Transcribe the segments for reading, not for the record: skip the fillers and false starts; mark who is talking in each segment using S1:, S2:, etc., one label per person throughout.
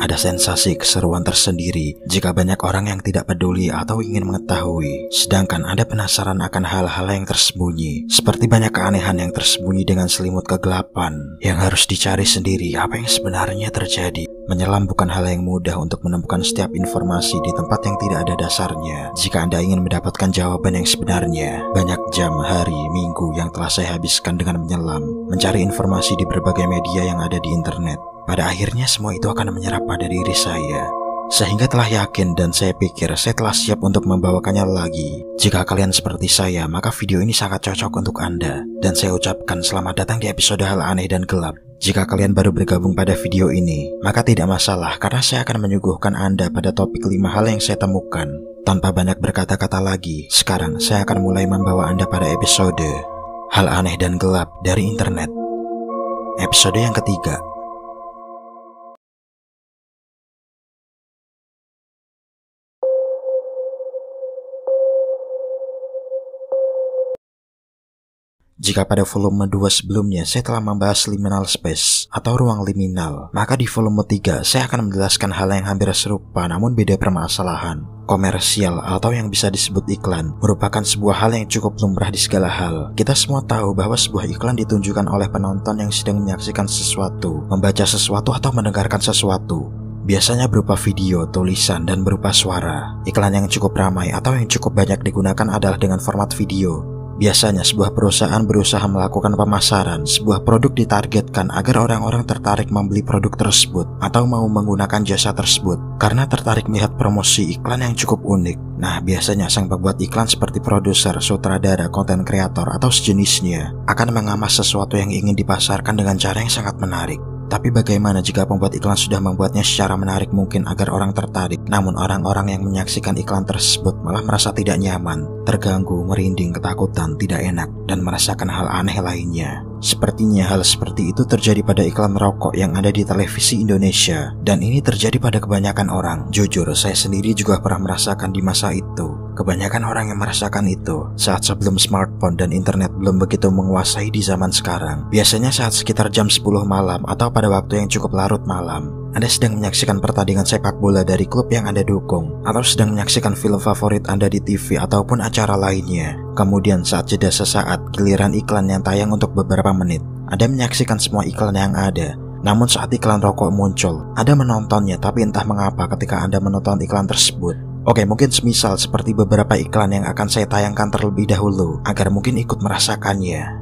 S1: Ada sensasi keseruan tersendiri jika banyak orang yang tidak peduli atau ingin mengetahui, sedangkan Anda penasaran akan hal-hal yang tersembunyi, seperti banyak keanehan yang tersembunyi dengan selimut kegelapan yang harus dicari sendiri apa yang sebenarnya terjadi. Menyelam bukan hal yang mudah untuk menemukan setiap informasi di tempat yang tidak ada dasarnya. Jika Anda ingin mendapatkan jawaban yang sebenarnya, banyak jam, hari, minggu yang telah saya habiskan dengan menyelam, mencari informasi di berbagai media yang ada di internet. Pada akhirnya semua itu akan menyerap pada diri saya, sehingga telah yakin dan saya pikir saya telah siap untuk membawakannya lagi. Jika kalian seperti saya, maka video ini sangat cocok untuk Anda. Dan saya ucapkan selamat datang di episode Hal Aneh dan Gelap. Jika kalian baru bergabung pada video ini, maka tidak masalah karena saya akan menyuguhkan Anda pada topik 5 hal yang saya temukan. Tanpa banyak berkata-kata lagi, sekarang saya akan mulai membawa Anda pada episode Hal Aneh dan Gelap dari internet. Episode yang ketiga. Jika pada volume 2 sebelumnya saya telah membahas liminal space atau ruang liminal, maka di volume 3 saya akan menjelaskan hal yang hampir serupa namun beda permasalahan. Komersial atau yang bisa disebut iklan merupakan sebuah hal yang cukup lumrah di segala hal. Kita semua tahu bahwa sebuah iklan ditunjukkan oleh penonton yang sedang menyaksikan sesuatu, membaca sesuatu atau mendengarkan sesuatu. Biasanya berupa video, tulisan, dan berupa suara. Iklan yang cukup ramai atau yang cukup banyak digunakan adalah dengan format video. Biasanya sebuah perusahaan berusaha melakukan pemasaran, sebuah produk ditargetkan agar orang-orang tertarik membeli produk tersebut atau mau menggunakan jasa tersebut karena tertarik melihat promosi iklan yang cukup unik. Nah, biasanya sang pembuat iklan seperti produser, sutradara, konten kreator, atau sejenisnya akan mengamas sesuatu yang ingin dipasarkan dengan cara yang sangat menarik. Tapi bagaimana jika pembuat iklan sudah membuatnya secara menarik mungkin agar orang tertarik, namun orang-orang yang menyaksikan iklan tersebut malah merasa tidak nyaman, terganggu, merinding, ketakutan, tidak enak, dan merasakan hal aneh lainnya. Sepertinya hal seperti itu terjadi pada iklan rokok yang ada di televisi Indonesia, dan ini terjadi pada kebanyakan orang. Jujur, saya sendiri juga pernah merasakan di masa itu. Kebanyakan orang yang merasakan itu saat sebelum smartphone dan internet belum begitu menguasai di zaman sekarang. Biasanya saat sekitar jam 10 malam atau pada waktu yang cukup larut malam, Anda sedang menyaksikan pertandingan sepak bola dari klub yang Anda dukung, atau sedang menyaksikan film favorit Anda di TV ataupun acara lainnya. Kemudian saat jeda sesaat, giliran iklan yang tayang untuk beberapa menit, Anda menyaksikan semua iklan yang ada. Namun saat iklan rokok muncul, Anda menontonnya, tapi entah mengapa ketika Anda menonton iklan tersebut, oke, mungkin semisal seperti beberapa iklan yang akan saya tayangkan terlebih dahulu, agar mungkin ikut merasakannya.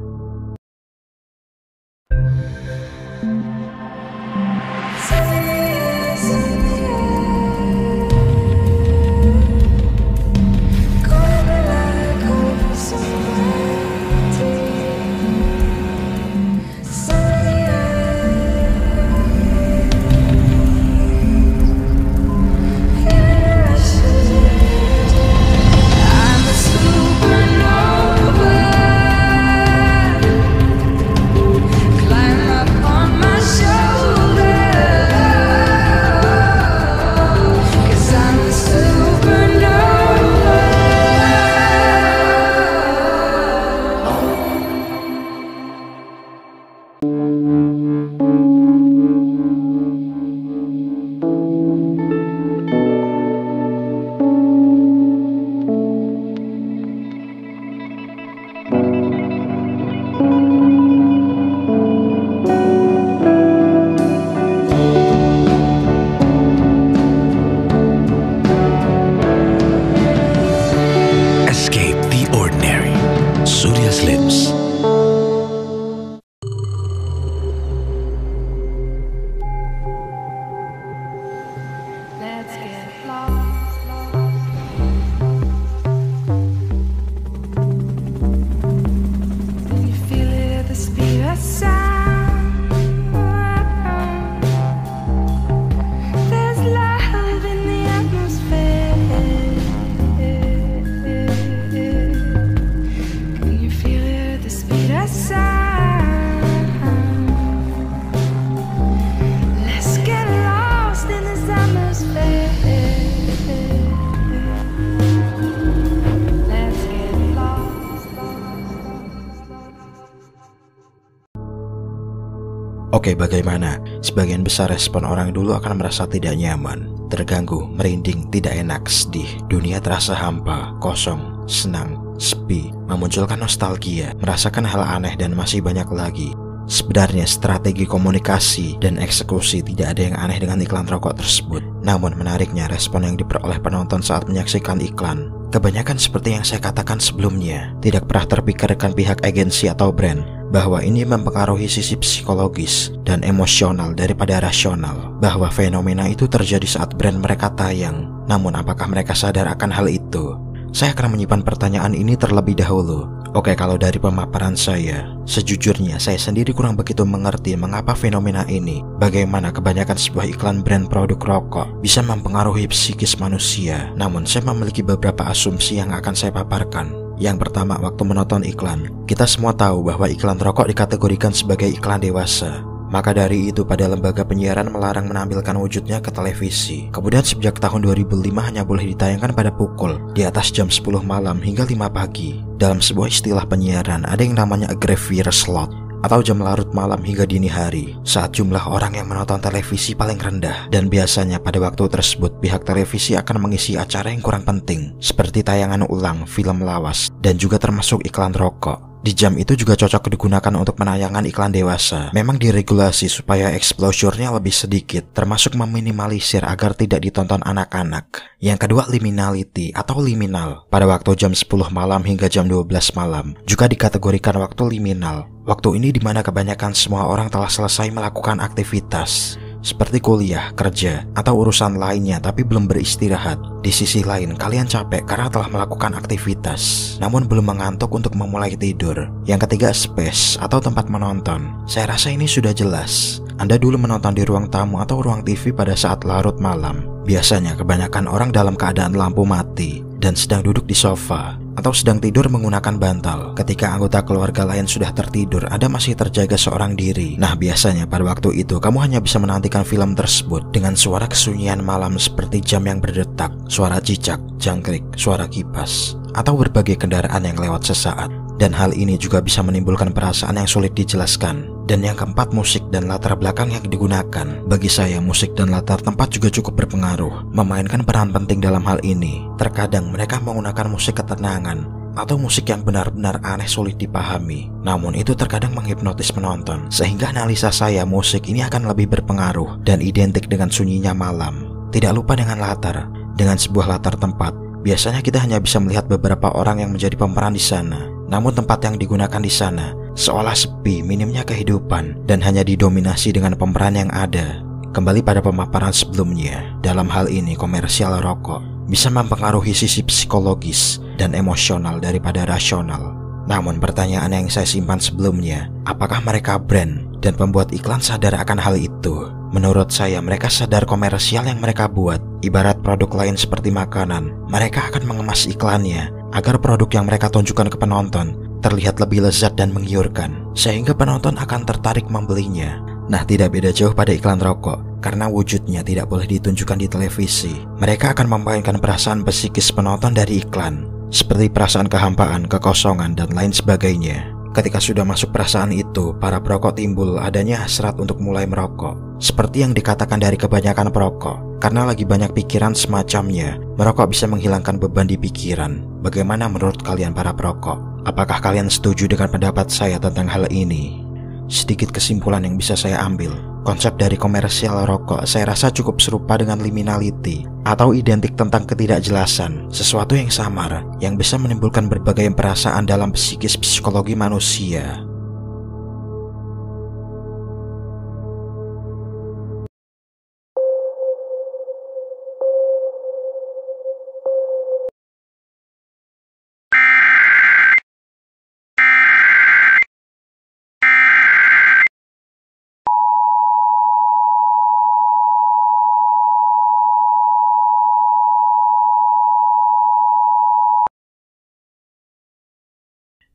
S1: Oke, bagaimana? Sebagian besar respon orang dulu akan merasa tidak nyaman, terganggu, merinding, tidak enak, sedih. Dunia terasa hampa, kosong, senang, sepi, memunculkan nostalgia, merasakan hal aneh dan masih banyak lagi. Sebenarnya strategi komunikasi dan eksekusi tidak ada yang aneh dengan iklan rokok tersebut. Namun menariknya respon yang diperoleh penonton saat menyaksikan iklan, kebanyakan seperti yang saya katakan sebelumnya, tidak pernah terpikirkan pihak agensi atau brand bahwa ini mempengaruhi sisi psikologis dan emosional daripada rasional, bahwa fenomena itu terjadi saat brand mereka tayang. Namun apakah mereka sadar akan hal itu? Saya akan menyimpan pertanyaan ini terlebih dahulu. Oke, kalau dari pemaparan saya, sejujurnya saya sendiri kurang begitu mengerti mengapa fenomena ini, bagaimana kebanyakan sebuah iklan brand produk rokok bisa mempengaruhi psikis manusia. Namun saya memiliki beberapa asumsi yang akan saya paparkan. Yang pertama, waktu menonton iklan, kita semua tahu bahwa iklan rokok dikategorikan sebagai iklan dewasa. Maka dari itu pada lembaga penyiaran melarang menampilkan wujudnya ke televisi. Kemudian sejak tahun 2005 hanya boleh ditayangkan pada pukul di atas jam 10 malam hingga 5 pagi. Dalam sebuah istilah penyiaran ada yang namanya a graveyard slot, atau jam larut malam hingga dini hari, saat jumlah orang yang menonton televisi paling rendah. Dan biasanya pada waktu tersebut pihak televisi akan mengisi acara yang kurang penting, seperti tayangan ulang, film lawas, dan juga termasuk iklan rokok. Di jam itu juga cocok digunakan untuk penayangan iklan dewasa. Memang diregulasi supaya exposure-nya lebih sedikit, termasuk meminimalisir agar tidak ditonton anak-anak. Yang kedua, liminality atau liminal. Pada waktu jam 10 malam hingga jam 12 malam juga dikategorikan waktu liminal. Waktu ini dimana kebanyakan semua orang telah selesai melakukan aktivitas seperti kuliah, kerja, atau urusan lainnya tapi belum beristirahat. Di sisi lain, kalian capek karena telah melakukan aktivitas, namun belum mengantuk untuk memulai tidur. Yang ketiga, space atau tempat menonton. Saya rasa ini sudah jelas. Anda dulu menonton di ruang tamu atau ruang TV pada saat larut malam. Biasanya kebanyakan orang dalam keadaan lampu mati dan sedang duduk di sofa atau sedang tidur menggunakan bantal. Ketika anggota keluarga lain sudah tertidur, Anda masih terjaga seorang diri. Nah, biasanya pada waktu itu kamu hanya bisa menantikan film tersebut dengan suara kesunyian malam seperti jam yang berdetak, suara cicak, jangkrik, suara kipas, atau berbagai kendaraan yang lewat sesaat. Dan hal ini juga bisa menimbulkan perasaan yang sulit dijelaskan. Dan yang keempat, musik dan latar belakang yang digunakan. Bagi saya, musik dan latar tempat juga cukup berpengaruh, memainkan peran penting dalam hal ini. Terkadang mereka menggunakan musik ketenangan atau musik yang benar-benar aneh sulit dipahami. Namun itu terkadang menghipnotis penonton, sehingga analisa saya musik ini akan lebih berpengaruh dan identik dengan sunyinya malam. Tidak lupa dengan latar. Dengan sebuah latar tempat, biasanya kita hanya bisa melihat beberapa orang yang menjadi pemeran di sana. Namun tempat yang digunakan di sana seolah sepi, minimnya kehidupan, dan hanya didominasi dengan pemeran yang ada. Kembali pada pemaparan sebelumnya, dalam hal ini komersial rokok bisa mempengaruhi sisi psikologis dan emosional daripada rasional. Namun pertanyaan yang saya simpan sebelumnya, apakah mereka brand dan pembuat iklan sadar akan hal itu? Menurut saya mereka sadar komersial yang mereka buat. Ibarat produk lain seperti makanan, mereka akan mengemas iklannya agar produk yang mereka tunjukkan ke penonton terlihat lebih lezat dan menggiurkan, sehingga penonton akan tertarik membelinya. Nah, tidak beda jauh pada iklan rokok. Karena wujudnya tidak boleh ditunjukkan di televisi, mereka akan memainkan perasaan psikis penonton dari iklan, seperti perasaan kehampaan, kekosongan, dan lain sebagainya. Ketika sudah masuk perasaan itu, para perokok timbul adanya hasrat untuk mulai merokok. Seperti yang dikatakan dari kebanyakan perokok, karena lagi banyak pikiran semacamnya, merokok bisa menghilangkan beban di pikiran. Bagaimana menurut kalian para perokok? Apakah kalian setuju dengan pendapat saya tentang hal ini? Sedikit kesimpulan yang bisa saya ambil, konsep dari komersial rokok saya rasa cukup serupa dengan liminality atau identik tentang ketidakjelasan, sesuatu yang samar yang bisa menimbulkan berbagai perasaan dalam psikis psikologi manusia.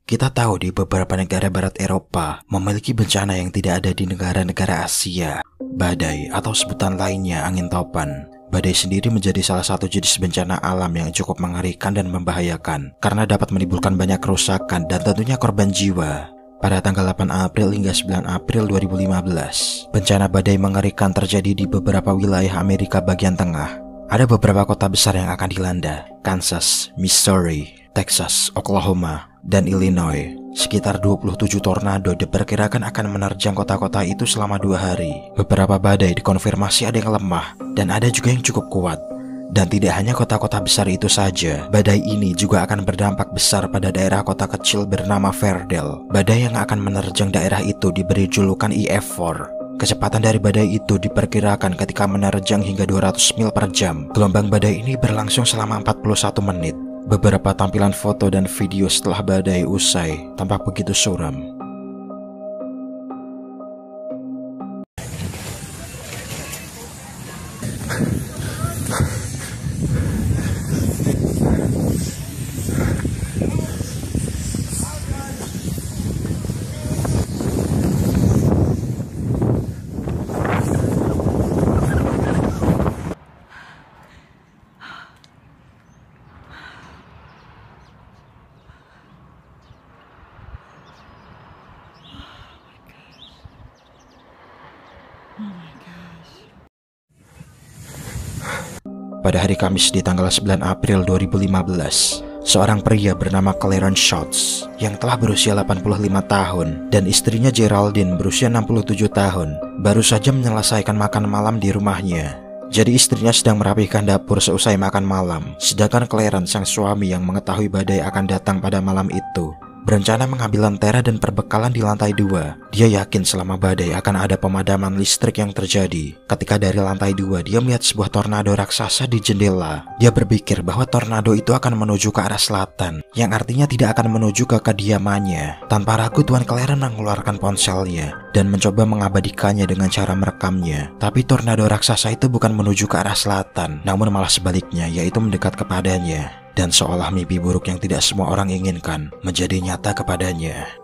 S1: Kita tahu di beberapa negara barat Eropa memiliki bencana yang tidak ada di negara-negara Asia. Badai atau sebutan lainnya angin topan. Badai sendiri menjadi salah satu jenis bencana alam yang cukup mengerikan dan membahayakan karena dapat menimbulkan banyak kerusakan dan tentunya korban jiwa. Pada tanggal 8 April hingga 9 April 2015, bencana badai mengerikan terjadi di beberapa wilayah Amerika bagian tengah. Ada beberapa kota besar yang akan dilanda: Kansas, Missouri, Texas, Oklahoma, dan Illinois. Sekitar 27 tornado diperkirakan akan menerjang kota-kota itu selama 2 hari. Beberapa badai dikonfirmasi ada yang lemah, dan ada juga yang cukup kuat. Dan tidak hanya kota-kota besar itu saja, badai ini juga akan berdampak besar pada daerah kota kecil bernama Verdell. Badai yang akan menerjang daerah itu diberi julukan EF4. Kecepatan dari badai itu diperkirakan ketika menerjang hingga 200 mil per jam. Gelombang badai ini berlangsung selama 41 menit. Beberapa tampilan foto dan video setelah badai usai tampak begitu suram. Pada hari Kamis di tanggal 9 April 2015, seorang pria bernama Clarence Schultz yang telah berusia 85 tahun dan istrinya Geraldine berusia 67 tahun baru saja menyelesaikan makan malam di rumahnya. Jadi istrinya sedang merapihkan dapur seusai makan malam, sedangkan Clarence sang suami yang mengetahui badai akan datang pada malam itu berencana mengambil lentera dan perbekalan di lantai 2. Dia yakin selama badai akan ada pemadaman listrik yang terjadi. Ketika dari lantai 2 dia melihat sebuah tornado raksasa di jendela. Dia berpikir bahwa tornado itu akan menuju ke arah selatan, yang artinya tidak akan menuju ke kediamannya. Tanpa ragu Tuan Clarence mengeluarkan ponselnya dan mencoba mengabadikannya dengan cara merekamnya. Tapi tornado raksasa itu bukan menuju ke arah selatan, namun malah sebaliknya, yaitu mendekat kepadanya. Dan seolah mimpi buruk yang tidak semua orang inginkan menjadi nyata kepadanya.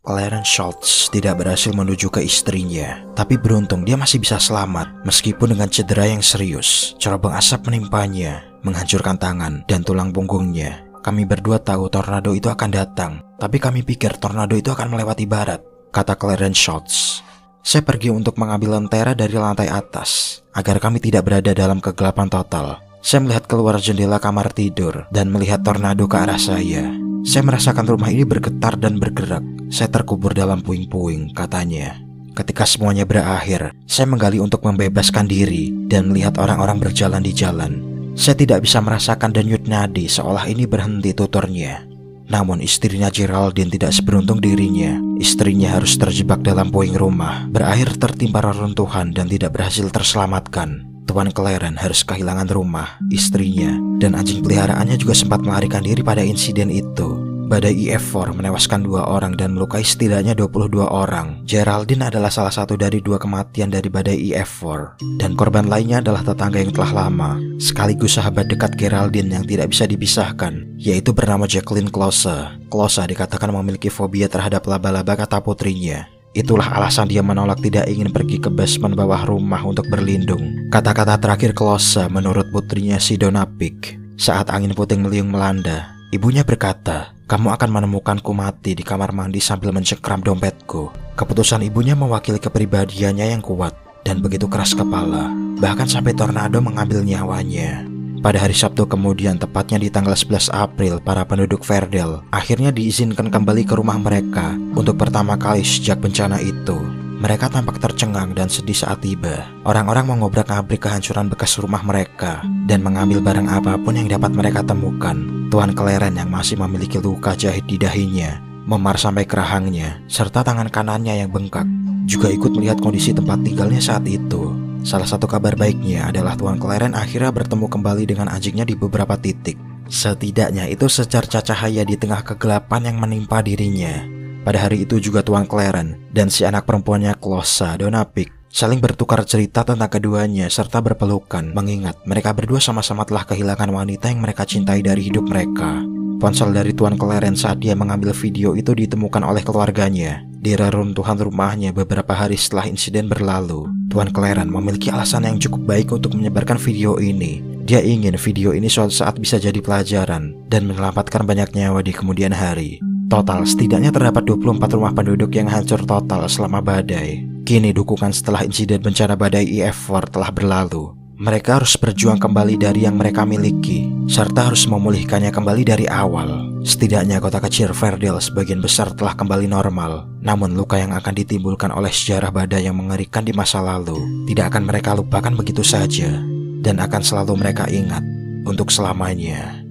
S1: Clarence Schultz tidak berhasil menuju ke istrinya, tapi beruntung dia masih bisa selamat meskipun dengan cedera yang serius. Cerobong asap menimpanya, menghancurkan tangan dan tulang punggungnya. Kami berdua tahu tornado itu akan datang, tapi kami pikir tornado itu akan melewati barat, kata Clarence Schultz. Saya pergi untuk mengambil lentera dari lantai atas, agar kami tidak berada dalam kegelapan total. Saya melihat keluar jendela kamar tidur dan melihat tornado ke arah saya. Saya merasakan rumah ini bergetar dan bergerak. Saya terkubur dalam puing-puing, katanya. Ketika semuanya berakhir, saya menggali untuk membebaskan diri dan melihat orang-orang berjalan di jalan. Saya tidak bisa merasakan denyut nadi seolah ini berhenti, tuturnya. Namun istrinya Geraldine tidak seberuntung dirinya. Istrinya harus terjebak dalam puing rumah, berakhir tertimpa reruntuhan dan tidak berhasil terselamatkan. Tuan Clarence harus kehilangan rumah, istrinya, dan anjing peliharaannya juga sempat melarikan diri pada insiden itu. Badai EF4 menewaskan 2 orang dan melukai setidaknya 22 orang. Geraldine adalah salah satu dari 2 kematian dari badai EF4. Dan korban lainnya adalah tetangga yang telah lama, sekaligus sahabat dekat Geraldine yang tidak bisa dipisahkan, yaitu bernama Jacqueline Close. Close dikatakan memiliki fobia terhadap laba-laba, kata putrinya. Itulah alasan dia menolak tidak ingin pergi ke basement bawah rumah untuk berlindung. Kata-kata terakhir Closa menurut putrinya si Donapik. Saat angin puting beliung melanda, ibunya berkata, "Kamu akan menemukanku mati di kamar mandi sambil mencengkram dompetku." Keputusan ibunya mewakili kepribadiannya yang kuat dan begitu keras kepala, bahkan sampai tornado mengambil nyawanya. Pada hari Sabtu kemudian, tepatnya di tanggal 11 April, para penduduk Verdel akhirnya diizinkan kembali ke rumah mereka untuk pertama kali sejak bencana itu. Mereka tampak tercengang dan sedih saat tiba. Orang-orang mengobrak-abrik kehancuran bekas rumah mereka dan mengambil barang apapun yang dapat mereka temukan. Tuan Claren yang masih memiliki luka jahit di dahinya, memar sampai ke rahangnya, serta tangan kanannya yang bengkak, juga ikut melihat kondisi tempat tinggalnya saat itu. Salah satu kabar baiknya adalah Tuan Claren akhirnya bertemu kembali dengan anjingnya di beberapa titik. Setidaknya itu secerca cahaya di tengah kegelapan yang menimpa dirinya. Pada hari itu juga Tuan Claren dan si anak perempuannya Closa Donapik saling bertukar cerita tentang keduanya serta berpelukan, mengingat mereka berdua sama-sama telah kehilangan wanita yang mereka cintai dari hidup mereka. Ponsel dari Tuan Claren saat dia mengambil video itu ditemukan oleh keluarganya di reruntuhan rumahnya beberapa hari setelah insiden berlalu. Tuan Claren memiliki alasan yang cukup baik untuk menyebarkan video ini. Dia ingin video ini suatu saat bisa jadi pelajaran dan menyelamatkan banyak nyawa di kemudian hari. Total, setidaknya terdapat 24 rumah penduduk yang hancur total selama badai. Kini dukungan setelah insiden bencana badai EF4 telah berlalu. Mereka harus berjuang kembali dari yang mereka miliki, serta harus memulihkannya kembali dari awal. Setidaknya kota kecil Verdel sebagian besar telah kembali normal. Namun luka yang akan ditimbulkan oleh sejarah badai yang mengerikan di masa lalu tidak akan mereka lupakan begitu saja, dan akan selalu mereka ingat untuk selamanya.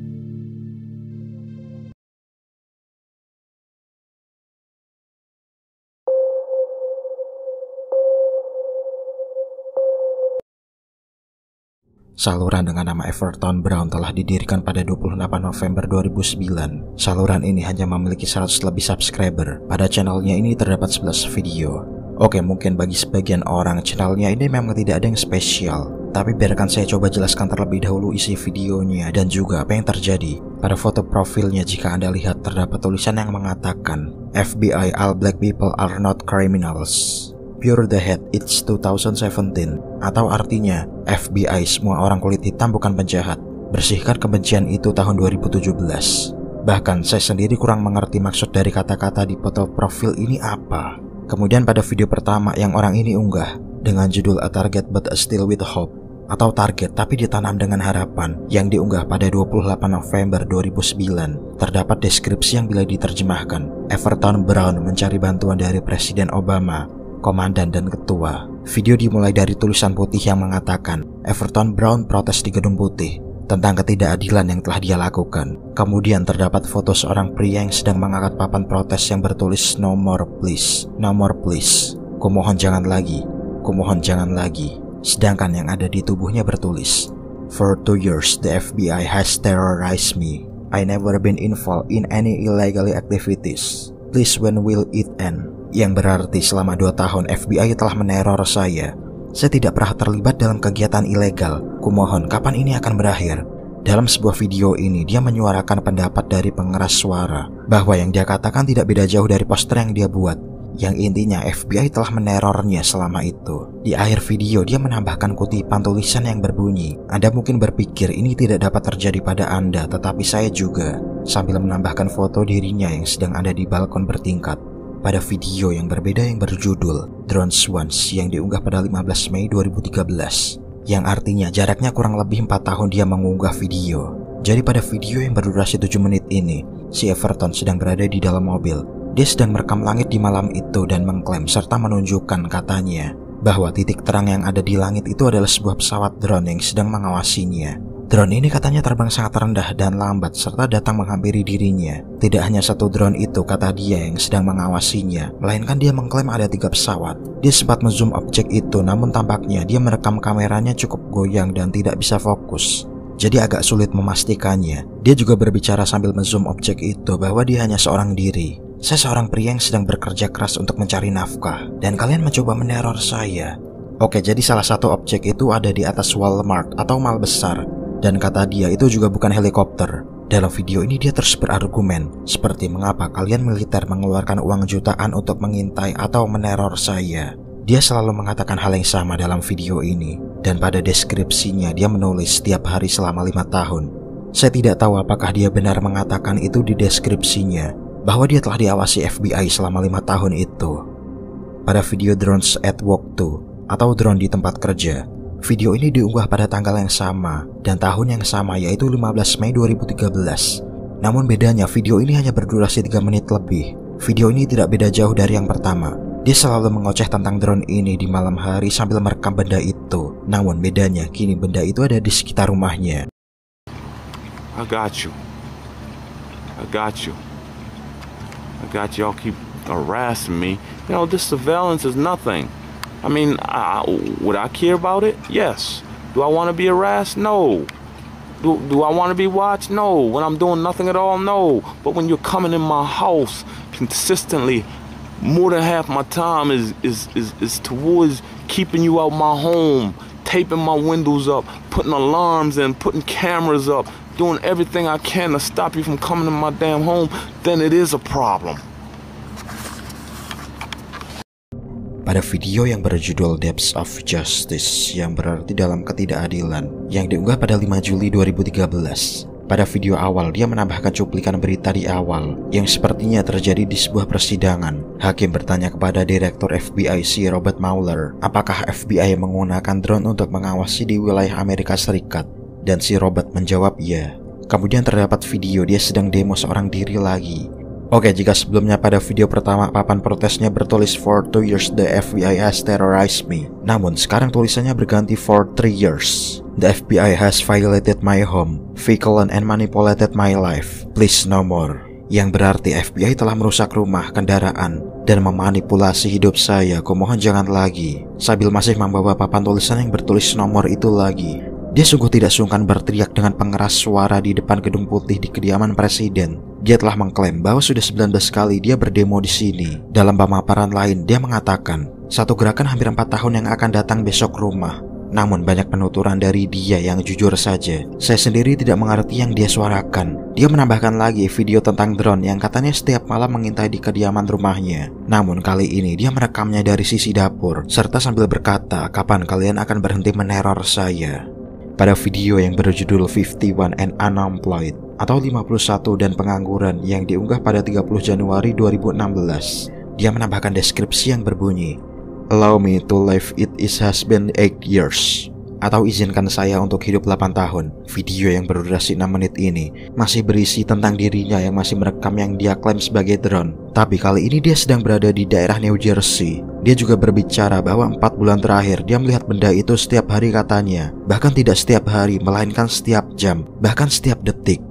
S1: Saluran dengan nama Everton Brown telah didirikan pada 28 November 2009. Saluran ini hanya memiliki 100 lebih subscriber. Pada channelnya ini terdapat 11 video. Oke, mungkin bagi sebagian orang channelnya ini memang tidak ada yang spesial, tapi biarkan saya coba jelaskan terlebih dahulu isi videonya dan juga apa yang terjadi. Pada foto profilnya jika Anda lihat terdapat tulisan yang mengatakan FBI, all black people are not criminals. Pure the Head, it's 2017, atau artinya FBI, semua orang kulit hitam bukan penjahat. Bersihkan kebencian itu tahun 2017. Bahkan saya sendiri kurang mengerti maksud dari kata-kata di foto profil ini apa. Kemudian pada video pertama yang orang ini unggah dengan judul A Target But Still With Hope, atau target tapi ditanam dengan harapan, yang diunggah pada 28 November 2009, terdapat deskripsi yang bila diterjemahkan, Everton Brown mencari bantuan dari Presiden Obama, komandan dan ketua. Video dimulai dari tulisan putih yang mengatakan Everton Brown protes di Gedung Putih tentang ketidakadilan yang telah dia lakukan. Kemudian terdapat foto seorang pria yang sedang mengangkat papan protes yang bertulis No more please, no more please, kumohon jangan lagi, kumohon jangan lagi. Sedangkan yang ada di tubuhnya bertulis For 2 years the FBI has terrorized me. I never been involved in any illegal activities. Please when will it end? Yang berarti selama 2 tahun FBI telah meneror saya. Saya tidak pernah terlibat dalam kegiatan ilegal. Kumohon kapan ini akan berakhir? Dalam sebuah video ini dia menyuarakan pendapat dari pengeras suara bahwa yang dia katakan tidak beda jauh dari poster yang dia buat, yang intinya FBI telah menerornya selama itu. Di akhir video dia menambahkan kutipan tulisan yang berbunyi, Anda mungkin berpikir ini tidak dapat terjadi pada Anda, tetapi saya juga, sambil menambahkan foto dirinya yang sedang ada di balkon bertingkat. Pada video yang berbeda yang berjudul Drone Swans yang diunggah pada 15 Mei 2013, yang artinya jaraknya kurang lebih 4 tahun dia mengunggah video. Jadi pada video yang berdurasi 7 menit ini, si Everton sedang berada di dalam mobil. Dia sedang merekam langit di malam itu dan mengklaim serta menunjukkan katanya bahwa titik terang yang ada di langit itu adalah sebuah pesawat drone yang sedang mengawasinya. Drone ini katanya terbang sangat rendah dan lambat serta datang menghampiri dirinya. Tidak hanya satu drone itu, kata dia, yang sedang mengawasinya, melainkan dia mengklaim ada 3 pesawat. Dia sempat menzoom objek itu, namun tampaknya dia merekam kameranya cukup goyang dan tidak bisa fokus. Jadi agak sulit memastikannya. Dia juga berbicara sambil menzoom objek itu bahwa dia hanya seorang diri. Saya seorang pria yang sedang bekerja keras untuk mencari nafkah, dan kalian mencoba meneror saya. Oke, jadi salah satu objek itu ada di atas Walmart atau mal besar. Dan kata dia itu juga bukan helikopter. Dalam video ini dia terus berargumen seperti mengapa kalian militer mengeluarkan uang jutaan untuk mengintai atau meneror saya. Dia selalu mengatakan hal yang sama dalam video ini, dan pada deskripsinya dia menulis setiap hari selama 5 tahun. Saya tidak tahu apakah dia benar mengatakan itu di deskripsinya, bahwa dia telah diawasi FBI selama 5 tahun itu. Pada video Drones at Work 2 atau drone di tempat kerja, video ini diunggah pada tanggal yang sama dan tahun yang sama, yaitu 15 Mei 2013. Namun bedanya video ini hanya berdurasi 3 menit lebih. Video ini tidak beda jauh dari yang pertama. Dia selalu mengoceh tentang drone ini di malam hari sambil merekam benda itu. Namun bedanya kini benda itu ada di sekitar rumahnya.
S2: I got you. Y'all keep harassing me. You know, this surveillance is nothing. I mean, would I care about it? Yes. Do I want to be harassed? No. Do I want to be watched? No. When I'm doing nothing at all? No. But when you're coming in my house consistently, more than half my time is towards keeping you out my home, taping my windows up, putting alarms in, putting cameras up, doing everything I can to stop you from coming to my damn home, then it is a problem.
S1: Pada video yang berjudul Depths of Justice, yang berarti dalam ketidakadilan, yang diunggah pada 5 Juli 2013. Pada video awal, dia menambahkan cuplikan berita di awal yang sepertinya terjadi di sebuah persidangan. Hakim bertanya kepada Direktur FBI si Robert Mueller, apakah FBI menggunakan drone untuk mengawasi di wilayah Amerika Serikat? Dan si Robert menjawab ya. Kemudian terdapat video dia sedang demo seorang diri lagi. Oke, jika sebelumnya pada video pertama papan protesnya bertulis "For 2 years the FBI has terrorized me", namun sekarang tulisannya berganti "For 3 years. The FBI has violated my home, vehicle and manipulated my life. Please no more." Yang berarti FBI telah merusak rumah, kendaraan, dan memanipulasi hidup saya. Kumohon jangan lagi. Sambil masih membawa papan tulisan yang bertulis nomor itu lagi, dia sungguh tidak sungkan berteriak dengan pengeras suara di depan gedung putih di kediaman presiden. Dia telah mengklaim bahwa sudah 19 kali dia berdemo di sini. Dalam pemaparan lain, dia mengatakan, satu gerakan hampir 4 tahun yang akan datang besok rumah. Namun banyak penuturan dari dia yang jujur saja. Saya sendiri tidak mengerti yang dia suarakan. Dia menambahkan lagi video tentang drone yang katanya setiap malam mengintai di kediaman rumahnya. Namun kali ini dia merekamnya dari sisi dapur, serta sambil berkata, kapan kalian akan berhenti meneror saya? Pada video yang berjudul 51 and Unemployed atau 51 dan pengangguran yang diunggah pada 30 Januari 2016, dia menambahkan deskripsi yang berbunyi, "Allow me to live it has been 8 years." Atau izinkan saya untuk hidup 8 tahun. Video yang berdurasi 6 menit ini masih berisi tentang dirinya yang masih merekam yang dia klaim sebagai drone. Tapi kali ini dia sedang berada di daerah New Jersey. Dia juga berbicara bahwa 4 bulan terakhir dia melihat benda itu setiap hari katanya. Bahkan tidak setiap hari, melainkan setiap jam, bahkan setiap detik.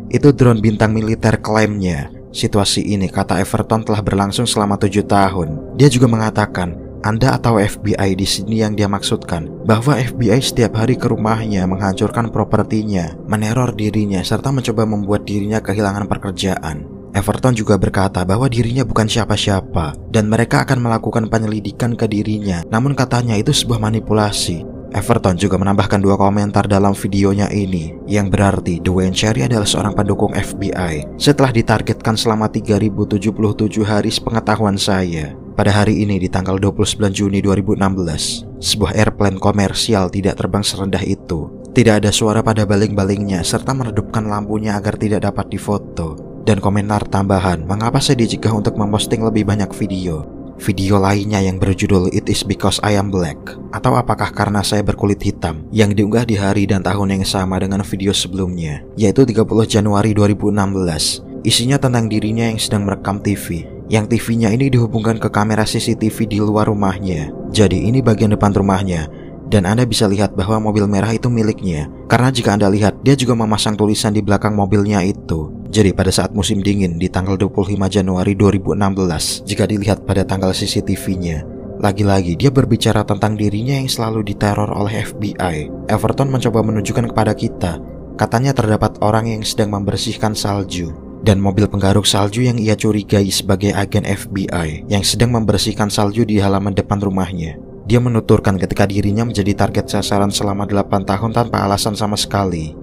S1: Itu drone bintang militer klaimnya. Situasi ini, kata Everton, telah berlangsung selama 7 tahun. Dia juga mengatakan, Anda atau FBI di sini yang dia maksudkan, bahwa FBI setiap hari ke rumahnya menghancurkan propertinya, meneror dirinya, serta mencoba membuat dirinya kehilangan pekerjaan. Everton juga berkata bahwa dirinya bukan siapa-siapa, dan mereka akan melakukan penyelidikan ke dirinya, namun katanya itu sebuah manipulasi. Everton juga menambahkan 2 komentar dalam videonya ini, yang berarti Dwayne Cherry adalah seorang pendukung FBI. Setelah ditargetkan selama 3077 hari sepengetahuan saya. Pada hari ini di tanggal 29 Juni 2016, sebuah airplane komersial tidak terbang serendah itu. Tidak ada suara pada baling-balingnya serta meredupkan lampunya agar tidak dapat difoto. Dan komentar tambahan, mengapa saya dicegah untuk memposting lebih banyak video. Video lainnya yang berjudul It is because I am black atau apakah karena saya berkulit hitam, yang diunggah di hari dan tahun yang sama dengan video sebelumnya, yaitu 30 Januari 2016. Isinya tentang dirinya yang sedang merekam TV, yang TV-nya ini dihubungkan ke kamera CCTV di luar rumahnya. Jadi ini bagian depan rumahnya, dan Anda bisa lihat bahwa mobil merah itu miliknya. Karena jika Anda lihat, dia juga memasang tulisan di belakang mobilnya itu. Jadi pada saat musim dingin di tanggal 25 Januari 2016, jika dilihat pada tanggal CCTV-nya, lagi-lagi dia berbicara tentang dirinya yang selalu diteror oleh FBI. Everton mencoba menunjukkan kepada kita, katanya terdapat orang yang sedang membersihkan salju, dan mobil penggaruk salju yang ia curigai sebagai agen FBI yang sedang membersihkan salju di halaman depan rumahnya. Dia menuturkan ketika dirinya menjadi target sasaran selama 8 tahun tanpa alasan sama sekali.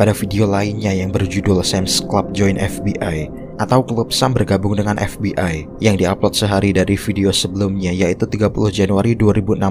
S1: Pada video lainnya yang berjudul Sam's Club Join FBI atau Klub Sam bergabung dengan FBI yang diupload sehari dari video sebelumnya, yaitu 30 Januari 2016.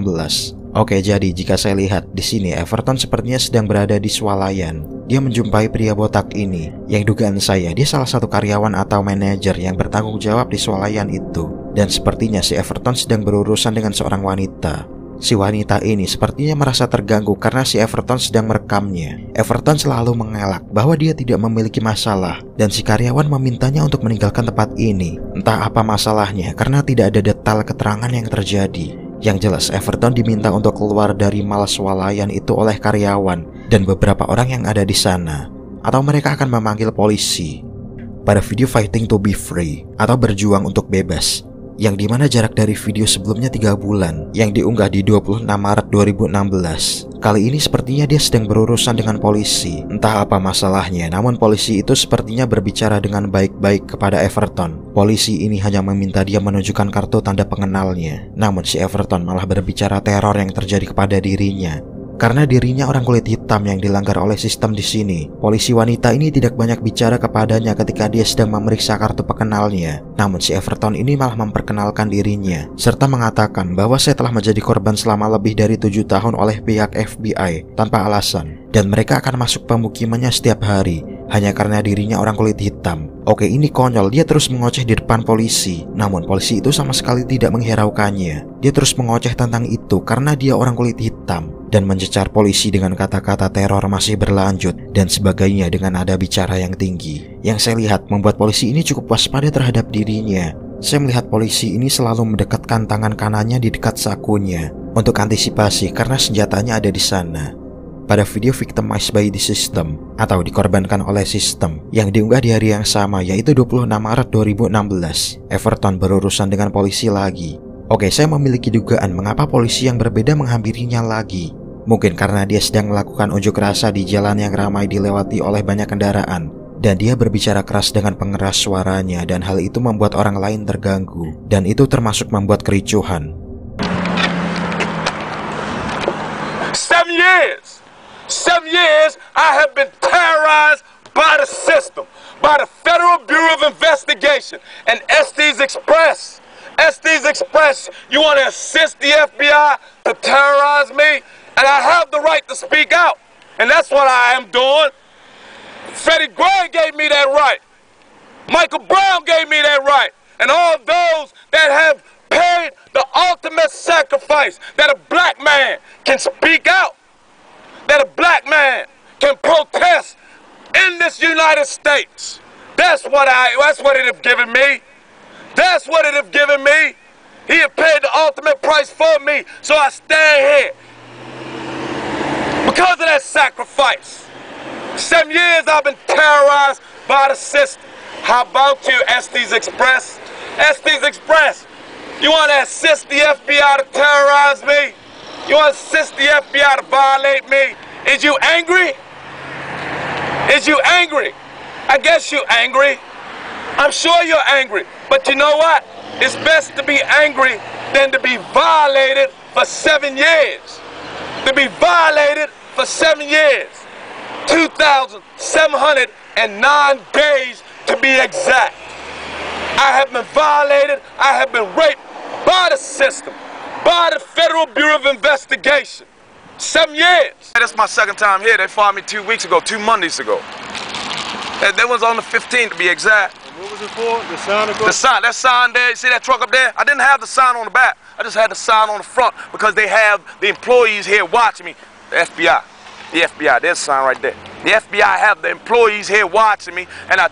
S1: Oke, jadi jika saya lihat di sini Everton sepertinya sedang berada di swalayan. Dia menjumpai pria botak ini yang dugaan saya dia salah satu karyawan atau manajer yang bertanggung jawab di swalayan itu. Dan sepertinya si Everton sedang berurusan dengan seorang wanita. Si wanita ini sepertinya merasa terganggu karena si Everton sedang merekamnya. Everton selalu mengelak bahwa dia tidak memiliki masalah dan si karyawan memintanya untuk meninggalkan tempat ini. Entah apa masalahnya karena tidak ada detail keterangan yang terjadi. Yang jelas Everton diminta untuk keluar dari mall swalayan itu oleh karyawan dan beberapa orang yang ada di sana, atau mereka akan memanggil polisi. Pada video Fighting to be Free atau berjuang untuk bebas, yang dimana jarak dari video sebelumnya 3 bulan yang diunggah di 26 Maret 2016. Kali ini sepertinya dia sedang berurusan dengan polisi. Entah apa masalahnya, namun polisi itu sepertinya berbicara dengan baik-baik kepada Everton. Polisi ini hanya meminta dia menunjukkan kartu tanda pengenalnya. Namun si Everton malah berbicara teror yang terjadi kepada dirinya. Karena dirinya orang kulit hitam yang dilanggar oleh sistem di sini, polisi wanita ini tidak banyak bicara kepadanya ketika dia sedang memeriksa kartu pengenalnya. Namun si Everton ini malah memperkenalkan dirinya, serta mengatakan bahwa saya telah menjadi korban selama lebih dari 7 tahun oleh pihak FBI tanpa alasan. Dan mereka akan masuk pemukimannya setiap hari, hanya karena dirinya orang kulit hitam. Oke, ini konyol, dia terus mengoceh di depan polisi. Namun polisi itu sama sekali tidak menghiraukannya. Dia terus mengoceh tentang itu karena dia orang kulit hitam. Dan mencecar polisi dengan kata-kata teror masih berlanjut dan sebagainya dengan nada bicara yang tinggi. Yang saya lihat membuat polisi ini cukup waspada terhadap dirinya. Saya melihat polisi ini selalu mendekatkan tangan kanannya di dekat sakunya untuk antisipasi karena senjatanya ada di sana. Pada video Victimized by the System atau dikorbankan oleh sistem yang diunggah di hari yang sama, yaitu 26 Maret 2016, Everton berurusan dengan polisi lagi. Oke, saya memiliki dugaan mengapa polisi yang berbeda menghampirinya lagi. Mungkin karena dia sedang melakukan unjuk rasa di jalan yang ramai dilewati oleh banyak kendaraan, dan dia berbicara keras dengan pengeras suaranya, dan hal itu membuat orang lain terganggu, dan itu termasuk membuat kericuhan.
S3: 7 years I have been terrorized by the system, by the Federal Bureau of Investigation and Estes Express. Estes Express, you want to assist the FBI to terrorize me? And I have the right to speak out. And that's what I am doing. Freddie Gray gave me that right. Michael Brown gave me that right. And all those that have paid the ultimate sacrifice, that a black man can speak out, that a black man can protest in this United States. That's what it have given me. That's what it have given me. He have paid the ultimate price for me, so I stand here. Because of that sacrifice. 7 years I've been terrorized by the system. How about you, Estes Express? Estes Express, you want to assist the FBI to terrorize me? You want to assist the FBI to violate me? Is you angry? Is you angry? I guess you're angry. I'm sure you're angry. But you know what? It's best to be angry than to be violated for 7 years. To be violated for 7 years. 2,709 days to be exact. I have been violated. I have been raped by the system, by the Federal Bureau of Investigation. 7 years. That's my second time here. They fired me 2 weeks ago, 2 Mondays ago. That was on the 15th to be exact.
S4: What was it for? The sign?
S3: The sign. That sign there. You see that truck up there? I didn't have the sign on the back. I just had the sign on the front because they have the employees here watching me. The FBI. The FBI. There's a sign right there. The FBI have the employees here watching me, and I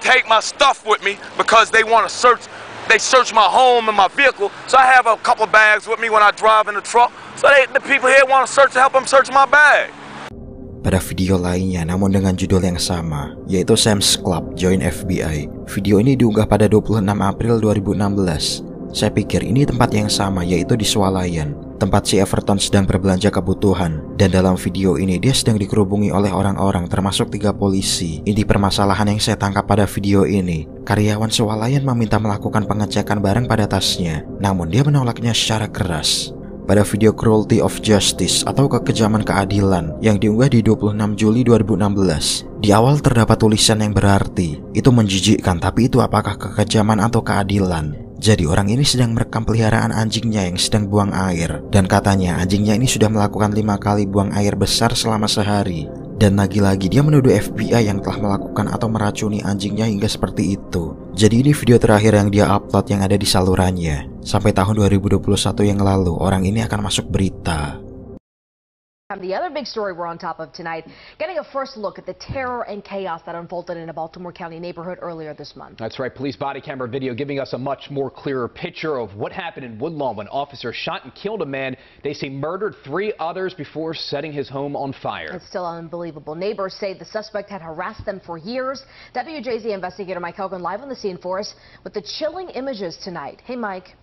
S3: take my stuff with me because they want to search. They search my home and my vehicle, so I have a couple bags with me when I drive in the truck. So the people here want to search to help them search my bag.
S1: Pada video lainnya namun dengan judul yang sama, yaitu Sam's Club Join FBI. Video ini diunggah pada 26 April 2016. Saya pikir ini tempat yang sama, yaitu di swalayan, tempat si Everton sedang berbelanja kebutuhan. Dan dalam video ini dia sedang dikerubungi oleh orang-orang termasuk 3 polisi. Inti permasalahan yang saya tangkap pada video ini, karyawan swalayan meminta melakukan pengecekan barang pada tasnya, namun dia menolaknya secara keras. pada video Cruelty of Justice atau kekejaman keadilan yang diunggah di 26 Juli 2016. Di awal terdapat tulisan yang berarti, itu menjijikkan, tapi itu apakah kekejaman atau keadilan? Jadi orang ini sedang merekam peliharaan anjingnya yang sedang buang air, dan katanya anjingnya ini sudah melakukan 5 kali buang air besar selama sehari. Dan lagi-lagi dia menuduh FBI yang telah melakukan atau meracuni anjingnya hingga seperti itu. Jadi ini video terakhir yang dia upload yang ada di salurannya. Sampai tahun 2021 yang lalu orang ini akan masuk berita.
S4: The other big story we're on top of tonight, getting a first look at the terror and chaos that unfolded in a Baltimore County neighborhood earlier this month.
S5: That's right, police body camera video giving us a much more clearer picture of what happened in Woodlawn when officers shot and killed a man they say murdered 3 others before setting his home on fire.
S4: It's still unbelievable. Neighbors say the suspect had harassed them for years. WJZ investigator Mike Hogan live on the scene for us with the chilling images tonight. Hey Mike.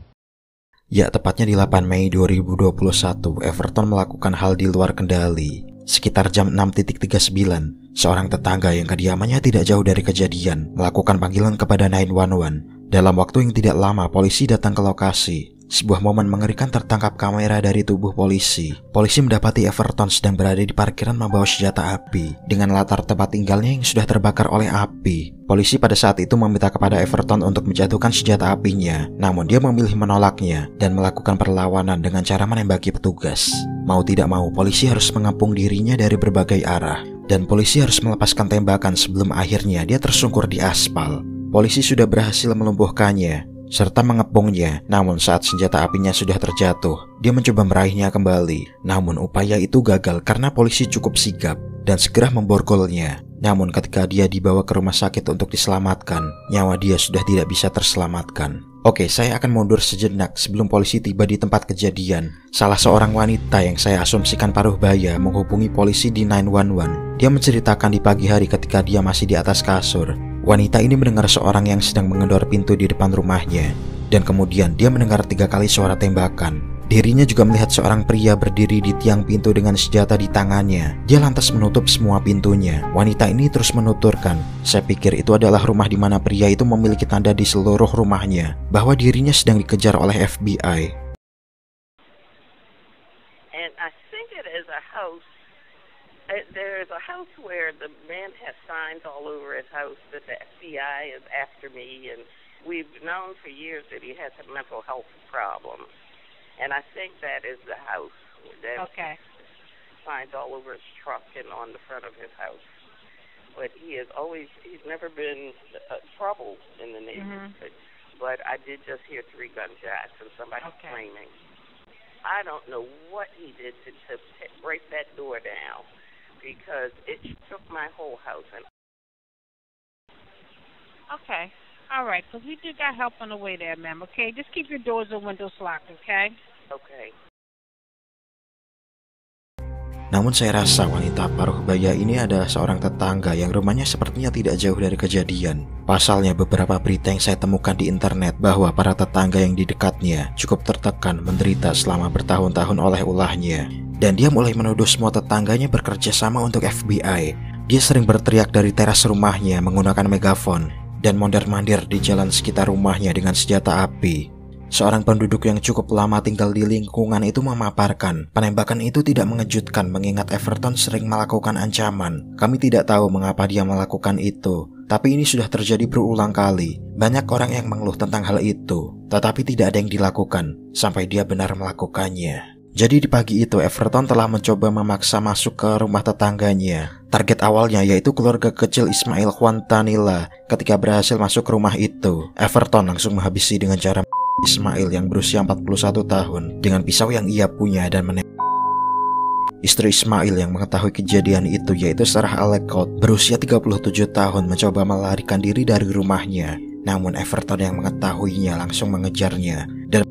S1: Ya, tepatnya di 8 Mei 2021, Everton melakukan hal di luar kendali. Sekitar jam 6.39, seorang tetangga yang kediamannya tidak jauh dari kejadian melakukan panggilan kepada 911. Dalam waktu yang tidak lama, polisi datang ke lokasi. Sebuah momen mengerikan tertangkap kamera dari tubuh polisi. Polisi mendapati Everton sedang berada di parkiran membawa senjata api dengan latar tempat tinggalnya yang sudah terbakar oleh api. Polisi pada saat itu meminta kepada Everton untuk menjatuhkan senjata apinya, namun dia memilih menolaknya dan melakukan perlawanan dengan cara menembaki petugas. Mau tidak mau, polisi harus mengepung dirinya dari berbagai arah, dan polisi harus melepaskan tembakan sebelum akhirnya dia tersungkur di aspal. Polisi sudah berhasil melumpuhkannya serta mengepungnya, namun saat senjata apinya sudah terjatuh, dia mencoba meraihnya kembali. Namun upaya itu gagal karena polisi cukup sigap dan segera memborgolnya. Namun ketika dia dibawa ke rumah sakit untuk diselamatkan, nyawa dia sudah tidak bisa terselamatkan. Oke, saya akan mundur sejenak sebelum polisi tiba di tempat kejadian. Salah seorang wanita yang saya asumsikan paruh baya menghubungi polisi di 911. Dia menceritakan di pagi hari ketika dia masih di atas kasur. Wanita ini mendengar seorang yang sedang menggedor pintu di depan rumahnya. Dan kemudian dia mendengar 3 kali suara tembakan. Dirinya juga melihat seorang pria berdiri di tiang pintu dengan senjata di tangannya. Dia lantas menutup semua pintunya. Wanita ini terus menuturkan, "Saya pikir itu adalah rumah di mana pria itu memiliki tanda di seluruh rumahnya bahwa dirinya sedang dikejar oleh FBI."
S6: And I think it is a house. There's a house where the man has signs all over his house that the FBI is after me, and we've known for years that he has a mental health problem. And I think that is the house. Okay. Signs all over his truck and on the front of his house. But he's never been trouble in the neighborhood. But I did just hear 3 gunshots and somebody screaming. I don't know what he did to break that door down, because it shook my whole house.
S7: Okay. All right, because we do got help on the way there, ma'am, okay? Just keep your doors and windows locked, okay?
S6: Okay.
S1: Namun saya rasa wanita paruh baya ini adalah seorang tetangga yang rumahnya sepertinya tidak jauh dari kejadian. Pasalnya beberapa berita yang saya temukan di internet bahwa para tetangga yang di dekatnya cukup tertekan menderita selama bertahun-tahun oleh ulahnya. Dan dia mulai menuduh semua tetangganya bekerja sama untuk FBI. Dia sering berteriak dari teras rumahnya menggunakan megafon dan mondar-mandir di jalan sekitar rumahnya dengan senjata api. Seorang penduduk yang cukup lama tinggal di lingkungan itu memaparkan, penembakan itu tidak mengejutkan mengingat Everton sering melakukan ancaman. Kami tidak tahu mengapa dia melakukan itu, tapi ini sudah terjadi berulang kali. Banyak orang yang mengeluh tentang hal itu, tetapi tidak ada yang dilakukan sampai dia benar melakukannya. Jadi di pagi itu Everton telah mencoba memaksa masuk ke rumah tetangganya. Target awalnya yaitu keluarga kecil Ismail Quintanilla. Ketika berhasil masuk ke rumah itu, Everton langsung menghabisi dengan cara Ismail yang berusia 41 tahun dengan pisau yang ia punya dan menembak. Istri Ismail yang mengetahui kejadian itu yaitu Sarah Allecott berusia 37 tahun mencoba melarikan diri dari rumahnya. Namun Everton yang mengetahuinya langsung mengejarnya dan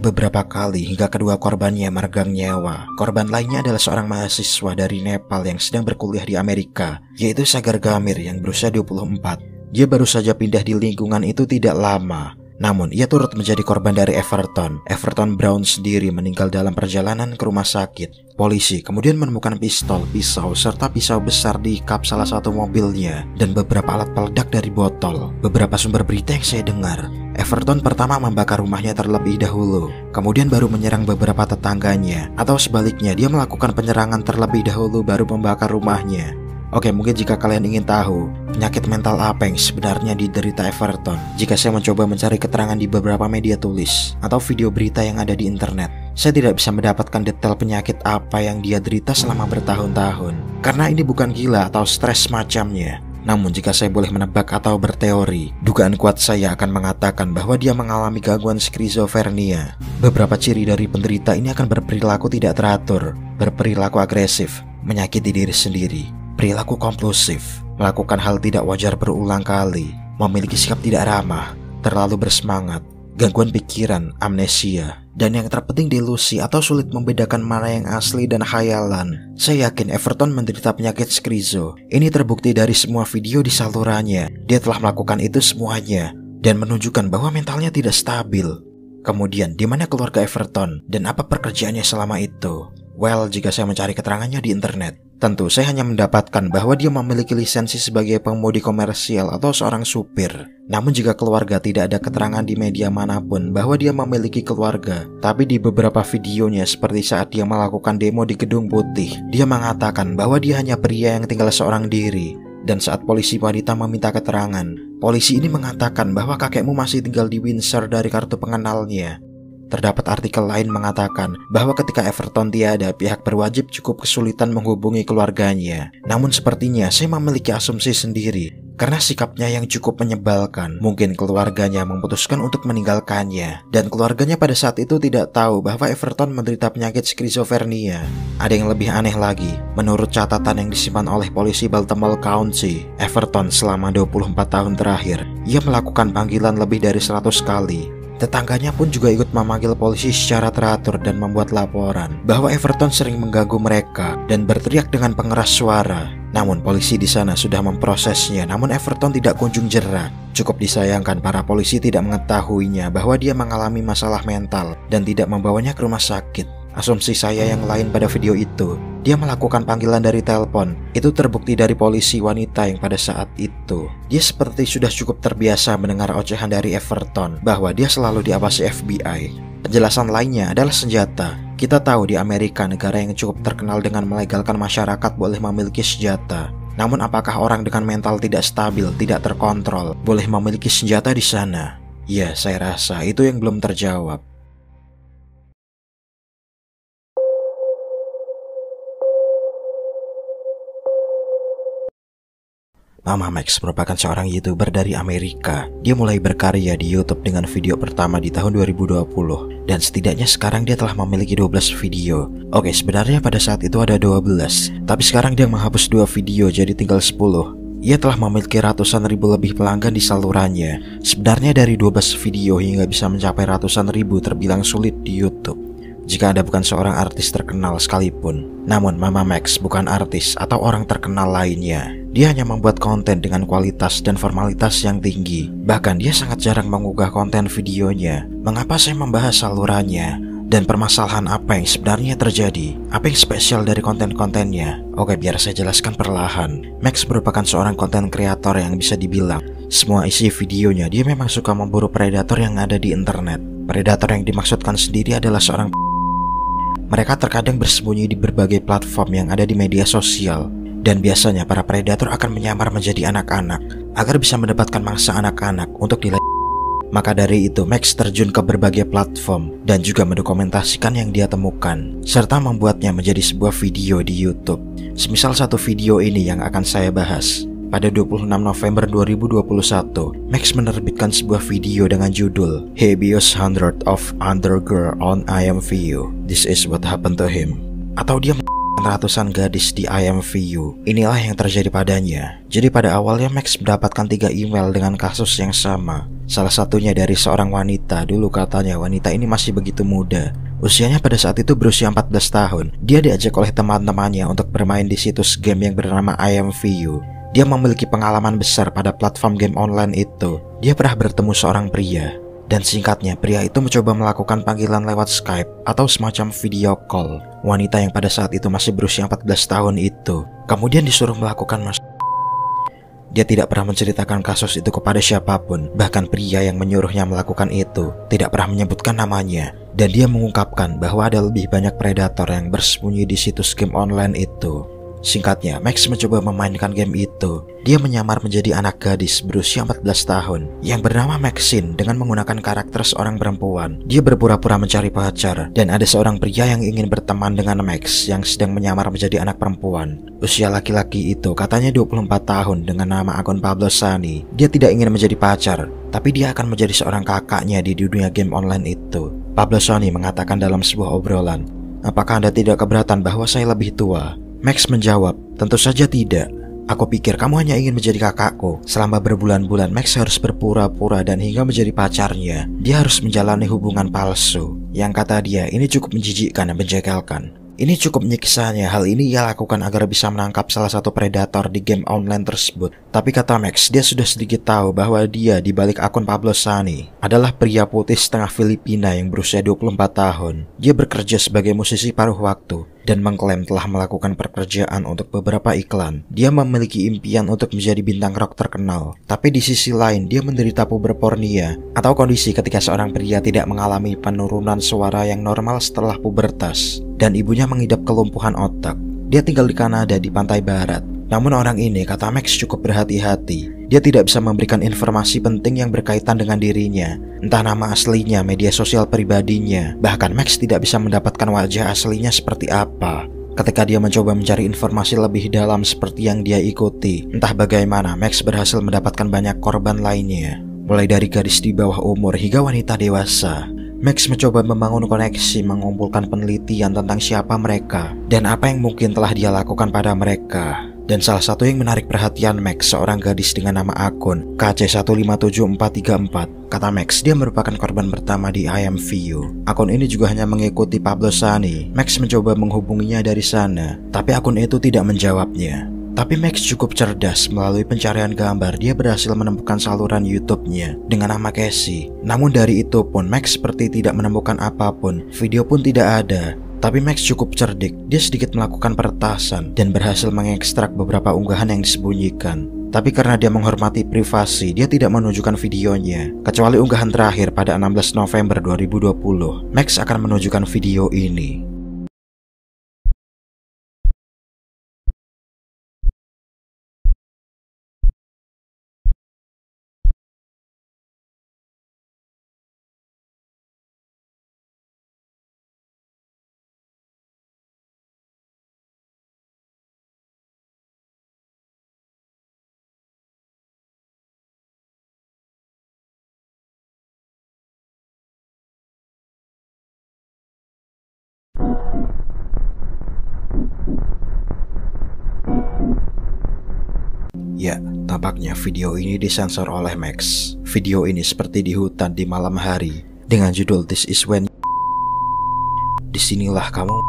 S1: beberapa kali hingga kedua korbannya meregang nyawa. Korban lainnya adalah seorang mahasiswa dari Nepal yang sedang berkuliah di Amerika, yaitu Sagar Gamir yang berusia 24. Dia baru saja pindah di lingkungan itu tidak lama. Namun ia turut menjadi korban dari Everton. Everton Brown sendiri meninggal dalam perjalanan ke rumah sakit. Polisi kemudian menemukan pistol, pisau, serta pisau besar di kap salah satu mobilnya dan beberapa alat peledak dari botol. Beberapa sumber berita yang saya dengar, Everton pertama membakar rumahnya terlebih dahulu, kemudian baru menyerang beberapa tetangganya, atau sebaliknya dia melakukan penyerangan terlebih dahulu baru membakar rumahnya. Oke, mungkin jika kalian ingin tahu penyakit mental apa yang sebenarnya diderita Everton, jika saya mencoba mencari keterangan di beberapa media tulis atau video berita yang ada di internet, saya tidak bisa mendapatkan detail penyakit apa yang dia derita selama bertahun-tahun, karena ini bukan gila atau stres semacamnya. Namun jika saya boleh menebak atau berteori, dugaan kuat saya akan mengatakan bahwa dia mengalami gangguan skizofrenia. Beberapa ciri dari penderita ini akan berperilaku tidak teratur, berperilaku agresif, menyakiti diri sendiri, perilaku kompulsif, melakukan hal tidak wajar berulang kali, memiliki sikap tidak ramah, terlalu bersemangat, gangguan pikiran, amnesia, dan yang terpenting delusi atau sulit membedakan mana yang asli dan khayalan. Saya yakin Everton menderita penyakit skizo. Ini terbukti dari semua video di salurannya. Dia telah melakukan itu semuanya dan menunjukkan bahwa mentalnya tidak stabil. Kemudian, di mana keluarga Everton dan apa pekerjaannya selama itu? Well, jika saya mencari keterangannya di internet, tentu saya hanya mendapatkan bahwa dia memiliki lisensi sebagai pengemudi komersial atau seorang supir. Namun jika keluarga, tidak ada keterangan di media manapun bahwa dia memiliki keluarga. Tapi di beberapa videonya, seperti saat dia melakukan demo di Gedung Putih, dia mengatakan bahwa dia hanya pria yang tinggal seorang diri. Dan saat polisi wanita meminta keterangan, polisi ini mengatakan bahwa kakekmu masih tinggal di Windsor dari kartu pengenalnya. Terdapat artikel lain mengatakan bahwa ketika Everton tiada, pihak berwajib cukup kesulitan menghubungi keluarganya. Namun sepertinya saya memiliki asumsi sendiri, karena sikapnya yang cukup menyebalkan. Mungkin keluarganya memutuskan untuk meninggalkannya, dan keluarganya pada saat itu tidak tahu bahwa Everton menderita penyakit skizofrenia. Ada yang lebih aneh lagi, menurut catatan yang disimpan oleh polisi Baltimore County, Everton selama 24 tahun terakhir, ia melakukan panggilan lebih dari 100 kali. Tetangganya pun juga ikut memanggil polisi secara teratur dan membuat laporan bahwa Everton sering mengganggu mereka dan berteriak dengan pengeras suara. Namun polisi di sana sudah memprosesnya, namun Everton tidak kunjung jera. Cukup disayangkan para polisi tidak mengetahuinya bahwa dia mengalami masalah mental dan tidak membawanya ke rumah sakit. Asumsi saya yang lain pada video itu, dia melakukan panggilan dari telepon. Itu terbukti dari polisi wanita yang pada saat itu. Dia seperti sudah cukup terbiasa mendengar ocehan dari Everton bahwa dia selalu diawasi FBI. Penjelasan lainnya adalah senjata. Kita tahu di Amerika, negara yang cukup terkenal dengan melegalkan masyarakat boleh memiliki senjata. Namun apakah orang dengan mental tidak stabil, tidak terkontrol, boleh memiliki senjata di sana? Ya, saya rasa itu yang belum terjawab. Mama Max merupakan seorang YouTuber dari Amerika. Dia mulai berkarya di YouTube dengan video pertama di tahun 2020. Dan setidaknya sekarang dia telah memiliki 12 video. Oke, sebenarnya pada saat itu ada 12. Tapi sekarang dia menghapus 2 video jadi tinggal 10. Ia telah memiliki ratusan ribu lebih pelanggan di salurannya. Sebenarnya dari 12 video hingga bisa mencapai ratusan ribu terbilang sulit di YouTube jika Anda bukan seorang artis terkenal sekalipun. Namun Mama Max bukan artis atau orang terkenal lainnya. Dia hanya membuat konten dengan kualitas dan formalitas yang tinggi. Bahkan dia sangat jarang mengunggah konten videonya. Mengapa saya membahas salurannya dan permasalahan apa yang sebenarnya terjadi? Apa yang spesial dari konten-kontennya? Oke, biar saya jelaskan perlahan. Max merupakan seorang konten kreator yang bisa dibilang semua isi videonya dia memang suka memburu predator yang ada di internet. Predator yang dimaksudkan sendiri adalah seorang mereka terkadang bersembunyi di berbagai platform yang ada di media sosial. Dan biasanya para predator akan menyamar menjadi anak-anak agar bisa mendapatkan mangsa anak-anak untuk Maka dari itu Max terjun ke berbagai platform dan juga mendokumentasikan yang dia temukan serta membuatnya menjadi sebuah video di YouTube. Semisal satu video ini yang akan saya bahas. Pada 26 November 2021, Max menerbitkan sebuah video dengan judul He Bios Hundred of Undergirl on IMVU. This is what happened to him. Atau dia ratusan gadis di IMVU. Inilah yang terjadi padanya. Jadi pada awalnya Max mendapatkan 3 email dengan kasus yang sama. Salah satunya dari seorang wanita. Dulu katanya wanita ini masih begitu muda. Usianya pada saat itu berusia 14 tahun. Dia diajak oleh teman-temannya untuk bermain di situs game yang bernama IMVU. Dia memiliki pengalaman besar pada platform game online itu. Dia pernah bertemu seorang pria. Dan singkatnya, pria itu mencoba melakukan panggilan lewat Skype atau semacam video call. Wanita yang pada saat itu masih berusia 14 tahun itu kemudian disuruh melakukan Dia tidak pernah menceritakan kasus itu kepada siapapun. Bahkan pria yang menyuruhnya melakukan itu tidak pernah menyebutkan namanya. Dan dia mengungkapkan bahwa ada lebih banyak predator yang bersembunyi di situs game online itu. Singkatnya, Max mencoba memainkan game itu. Dia menyamar menjadi anak gadis berusia 14 tahun yang bernama Maxine dengan menggunakan karakter seorang perempuan. Dia berpura-pura mencari pacar, dan ada seorang pria yang ingin berteman dengan Max yang sedang menyamar menjadi anak perempuan. Usia laki-laki itu katanya 24 tahun dengan nama akun Pablo Sani. Dia tidak ingin menjadi pacar, tapi dia akan menjadi seorang kakaknya di dunia game online itu. Pablo Sani mengatakan dalam sebuah obrolan, "Apakah Anda tidak keberatan bahwa saya lebih tua?" Max menjawab, "Tentu saja tidak. Aku pikir kamu hanya ingin menjadi kakakku." Selama berbulan-bulan Max harus berpura-pura dan hingga menjadi pacarnya. Dia harus menjalani hubungan palsu yang kata dia ini cukup menjijikkan dan menjegalkan. Ini cukup menyiksanya. Hal ini ia lakukan agar bisa menangkap salah satu predator di game online tersebut. Tapi kata Max, dia sudah sedikit tahu bahwa dia di balik akun Pablo Sani adalah pria putih setengah Filipina yang berusia 24 tahun. Dia bekerja sebagai musisi paruh waktu dan mengklaim telah melakukan pekerjaan untuk beberapa iklan. Dia memiliki impian untuk menjadi bintang rock terkenal. Tapi di sisi lain, dia menderita puberpornia atau kondisi ketika seorang pria tidak mengalami penurunan suara yang normal setelah pubertas. Dan ibunya mengidap kelumpuhan otak. Dia tinggal di Kanada di pantai barat. Namun orang ini, kata Max, cukup berhati-hati. Dia tidak bisa memberikan informasi penting yang berkaitan dengan dirinya. Entah nama aslinya, media sosial pribadinya. Bahkan Max tidak bisa mendapatkan wajah aslinya seperti apa. Ketika dia mencoba mencari informasi lebih dalam seperti yang dia ikuti, entah bagaimana Max berhasil mendapatkan banyak korban lainnya. Mulai dari gadis di bawah umur hingga wanita dewasa. Max mencoba membangun koneksi, mengumpulkan penelitian tentang siapa mereka dan apa yang mungkin telah dia lakukan pada mereka. Dan salah satu yang menarik perhatian Max, seorang gadis dengan nama akun KC157434. Kata Max, dia merupakan korban pertama di IMVU. Akun ini juga hanya mengikuti Pablo Sani. Max mencoba menghubunginya dari sana, tapi akun itu tidak menjawabnya. Tapi Max cukup cerdas. Melalui pencarian gambar, dia berhasil menemukan saluran YouTube-nya dengan nama Casey. Namun dari itu pun Max seperti tidak menemukan apapun. Video pun tidak ada. Tapi Max cukup cerdik. Dia sedikit melakukan peretasan dan berhasil mengekstrak beberapa unggahan yang disembunyikan. Tapi karena dia menghormati privasi, dia tidak menunjukkan videonya. Kecuali unggahan terakhir pada 16 November 2020. Max akan menunjukkan video ini. Ya, tampaknya video ini disensor oleh Max. Video ini seperti di hutan di malam hari dengan judul This is when. Disinilah kamu.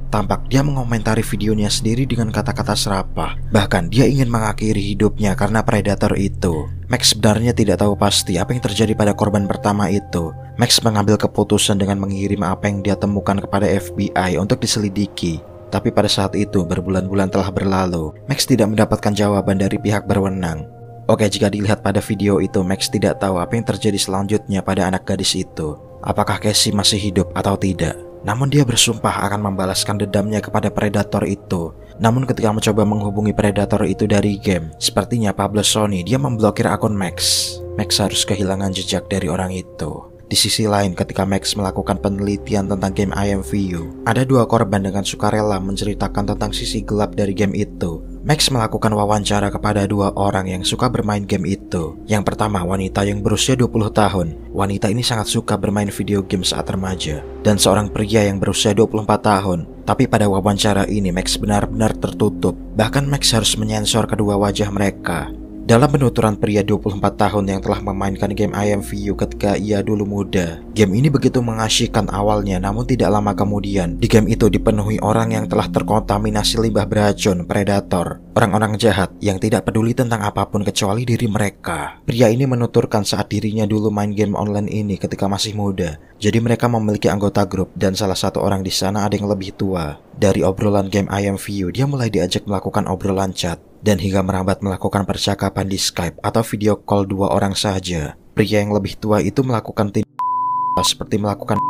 S1: Tampak dia mengomentari videonya sendiri dengan kata-kata serapah. Bahkan dia ingin mengakhiri hidupnya karena predator itu. Max sebenarnya tidak tahu pasti apa yang terjadi pada korban pertama itu. Max mengambil keputusan dengan mengirim apa yang dia temukan kepada FBI untuk diselidiki. Tapi pada saat itu berbulan-bulan telah berlalu. Max tidak mendapatkan jawaban dari pihak berwenang. Oke, jika dilihat pada video itu, Max tidak tahu apa yang terjadi selanjutnya pada anak gadis itu. Apakah Casey masih hidup atau tidak? Namun dia bersumpah akan membalaskan dendamnya kepada predator itu. Namun ketika mencoba menghubungi predator itu dari game, sepertinya Pablo Sani dia memblokir akun Max. Max harus kehilangan jejak dari orang itu. Di sisi lain, ketika Max melakukan penelitian tentang game IMVU, ada dua korban dengan sukarela menceritakan tentang sisi gelap dari game itu. Max melakukan wawancara kepada dua orang yang suka bermain game itu. Yang pertama, wanita yang berusia 20 tahun. Wanita ini sangat suka bermain video game saat remaja. Dan seorang pria yang berusia 24 tahun. Tapi pada wawancara ini Max benar-benar tertutup. Bahkan Max harus menyensor kedua wajah mereka. Dalam penuturan pria 24 tahun yang telah memainkan game IMVU ketika ia dulu muda. Game ini begitu mengasyikkan awalnya, namun tidak lama kemudian di game itu dipenuhi orang yang telah terkontaminasi limbah beracun, predator, orang-orang jahat yang tidak peduli tentang apapun kecuali diri mereka. Pria ini menuturkan saat dirinya dulu main game online ini ketika masih muda. Jadi mereka memiliki anggota grup dan salah satu orang di sana ada yang lebih tua. Dari obrolan game IMVU, dia mulai diajak melakukan obrolan chat. dan hingga merambat melakukan percakapan di Skype atau video call 2 orang saja. Pria yang lebih tua itu melakukan tindakan seperti melakukan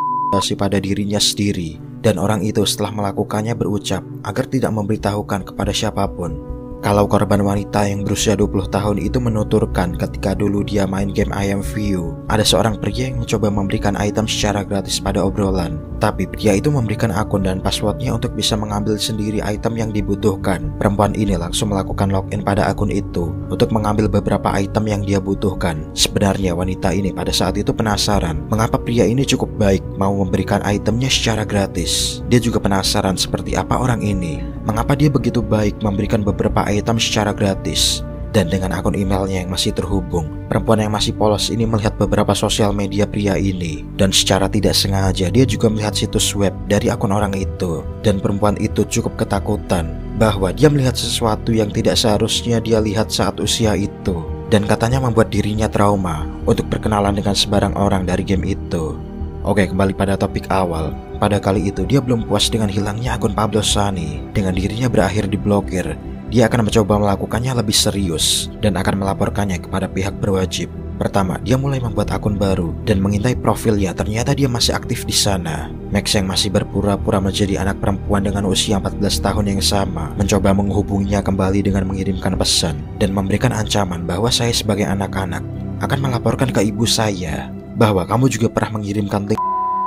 S1: pada dirinya sendiri, dan orang itu setelah melakukannya berucap agar tidak memberitahukan kepada siapapun. Kalau korban wanita yang berusia 20 tahun itu menuturkan ketika dulu dia main game IMVU, ada seorang pria yang mencoba memberikan item secara gratis pada obrolan. Tapi pria itu memberikan akun dan passwordnya untuk bisa mengambil sendiri item yang dibutuhkan. Perempuan ini langsung melakukan login pada akun itu untuk mengambil beberapa item yang dia butuhkan. Sebenarnya wanita ini pada saat itu penasaran mengapa pria ini cukup baik mau memberikan itemnya secara gratis. Dia juga penasaran seperti apa orang ini, mengapa dia begitu baik memberikan beberapa item secara gratis. Dan dengan akun emailnya yang masih terhubung, perempuan yang masih polos ini melihat beberapa sosial media pria ini. Dan secara tidak sengaja dia juga melihat situs web dari akun orang itu. Dan perempuan itu cukup ketakutan bahwa dia melihat sesuatu yang tidak seharusnya dia lihat saat usia itu. Dan katanya membuat dirinya trauma untuk berkenalan dengan sebarang orang dari game itu. Oke, kembali pada topik awal. Pada kali itu dia belum puas dengan hilangnya akun Pablo Sunny. Dengan dirinya berakhir diblokir, dia akan mencoba melakukannya lebih serius dan akan melaporkannya kepada pihak berwajib. Pertama, dia mulai membuat akun baru dan mengintai profilnya. Ternyata dia masih aktif di sana. Max yang masih berpura-pura menjadi anak perempuan dengan usia 14 tahun yang sama mencoba menghubunginya kembali dengan mengirimkan pesan dan memberikan ancaman bahwa saya sebagai anak-anak akan melaporkan ke ibu saya bahwa kamu juga pernah mengirimkan link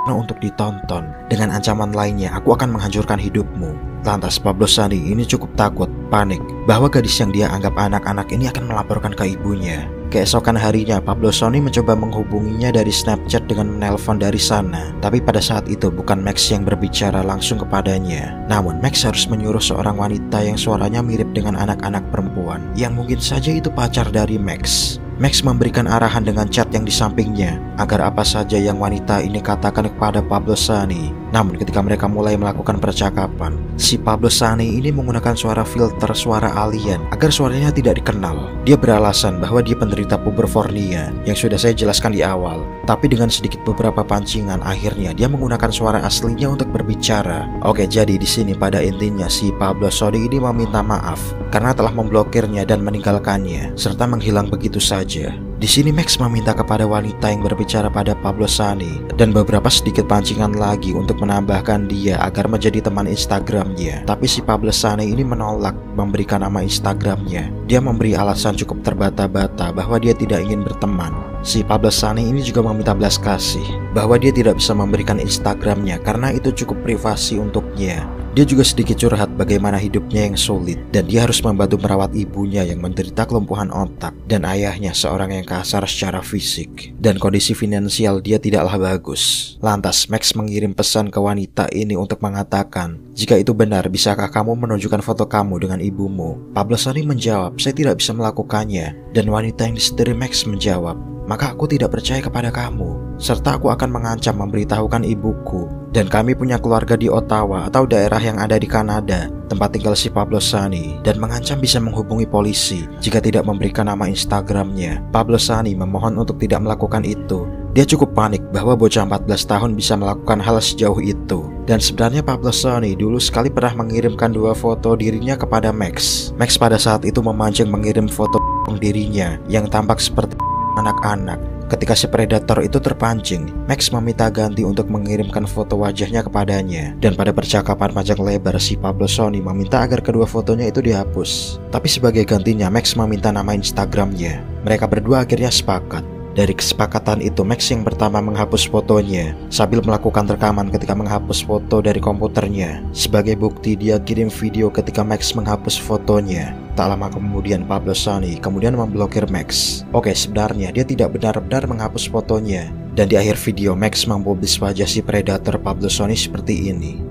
S1: untuk ditonton. Dengan ancaman lainnya, aku akan menghancurkan hidupmu. Lantas Pablo Sunny ini cukup takut, panik bahwa gadis yang dia anggap anak-anak ini akan melaporkan ke ibunya. Keesokan harinya Pablo Sunny mencoba menghubunginya dari Snapchat dengan menelpon dari sana. Tapi pada saat itu bukan Max yang berbicara langsung kepadanya. Namun Max harus menyuruh seorang wanita yang suaranya mirip dengan anak-anak perempuan yang mungkin saja itu pacar dari Max. Max memberikan arahan dengan chat yang di sampingnya agar apa saja yang wanita ini katakan kepada Pablo Sunny. Namun ketika mereka mulai melakukan percakapan, si Pablo Sunny ini menggunakan suara filter suara alien agar suaranya tidak dikenal. Dia beralasan bahwa dia penderita puberfornia yang sudah saya jelaskan di awal. Tapi dengan sedikit beberapa pancingan, akhirnya dia menggunakan suara aslinya untuk berbicara. Oke, jadi di sini pada intinya si Pablo Sunny ini meminta maaf karena telah memblokirnya dan meninggalkannya serta menghilang begitu saja. Di sini Max meminta kepada wanita yang berbicara pada Pablo Sunny dan beberapa sedikit pancingan lagi untuk menambahkan dia agar menjadi teman Instagramnya. Tapi si Pablo Sunny ini menolak memberikan nama Instagramnya. Dia memberi alasan cukup terbata-bata bahwa dia tidak ingin berteman. Si Pablo Sunny ini juga meminta belas kasih bahwa dia tidak bisa memberikan Instagramnya karena itu cukup privasi untuknya. Dia juga sedikit curhat bagaimana hidupnya yang sulit dan dia harus membantu merawat ibunya yang menderita kelumpuhan otak dan ayahnya seorang yang kasar secara fisik dan kondisi finansial dia tidaklah bagus. Lantas Max mengirim pesan ke wanita ini untuk mengatakan, jika itu benar, bisakah kamu menunjukkan foto kamu dengan ibumu? Pablo Sunny menjawab, saya tidak bisa melakukannya. Dan wanita yang disetiri Max menjawab, maka aku tidak percaya kepada kamu, serta aku akan mengancam memberitahukan ibuku. Dan kami punya keluarga di Ottawa atau daerah yang ada di Kanada, tempat tinggal si Pablo Sunny, dan mengancam bisa menghubungi polisi jika tidak memberikan nama Instagramnya. Pablo Sunny memohon untuk tidak melakukan itu. Dia cukup panik bahwa bocah 14 tahun bisa melakukan hal sejauh itu. Dan sebenarnya Pablo Sunny dulu sekali pernah mengirimkan 2 foto dirinya kepada Max. Max pada saat itu memancing mengirim foto dirinya yang tampak seperti anak-anak. Ketika si predator itu terpancing, Max meminta ganti untuk mengirimkan foto wajahnya kepadanya. Dan pada percakapan panjang lebar, si Pablo Sunny meminta agar kedua fotonya itu dihapus. Tapi sebagai gantinya, Max meminta nama Instagramnya. Mereka berdua akhirnya sepakat. Dari kesepakatan itu, Max yang pertama menghapus fotonya sambil melakukan rekaman ketika menghapus foto dari komputernya. Sebagai bukti, dia kirim video ketika Max menghapus fotonya. Tak lama kemudian Pablo Sunny kemudian memblokir Max. Oke, sebenarnya dia tidak benar-benar menghapus fotonya. Dan di akhir video, Max mempublis wajah si predator Pablo Sunny seperti ini.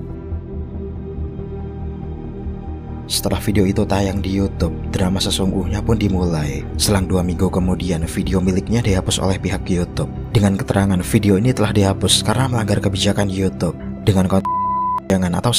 S1: Setelah video itu tayang di YouTube, drama sesungguhnya pun dimulai. Selang 2 minggu kemudian, video miliknya dihapus oleh pihak YouTube. Dengan keterangan video ini telah dihapus karena melanggar kebijakan YouTube dengan konten jangan atau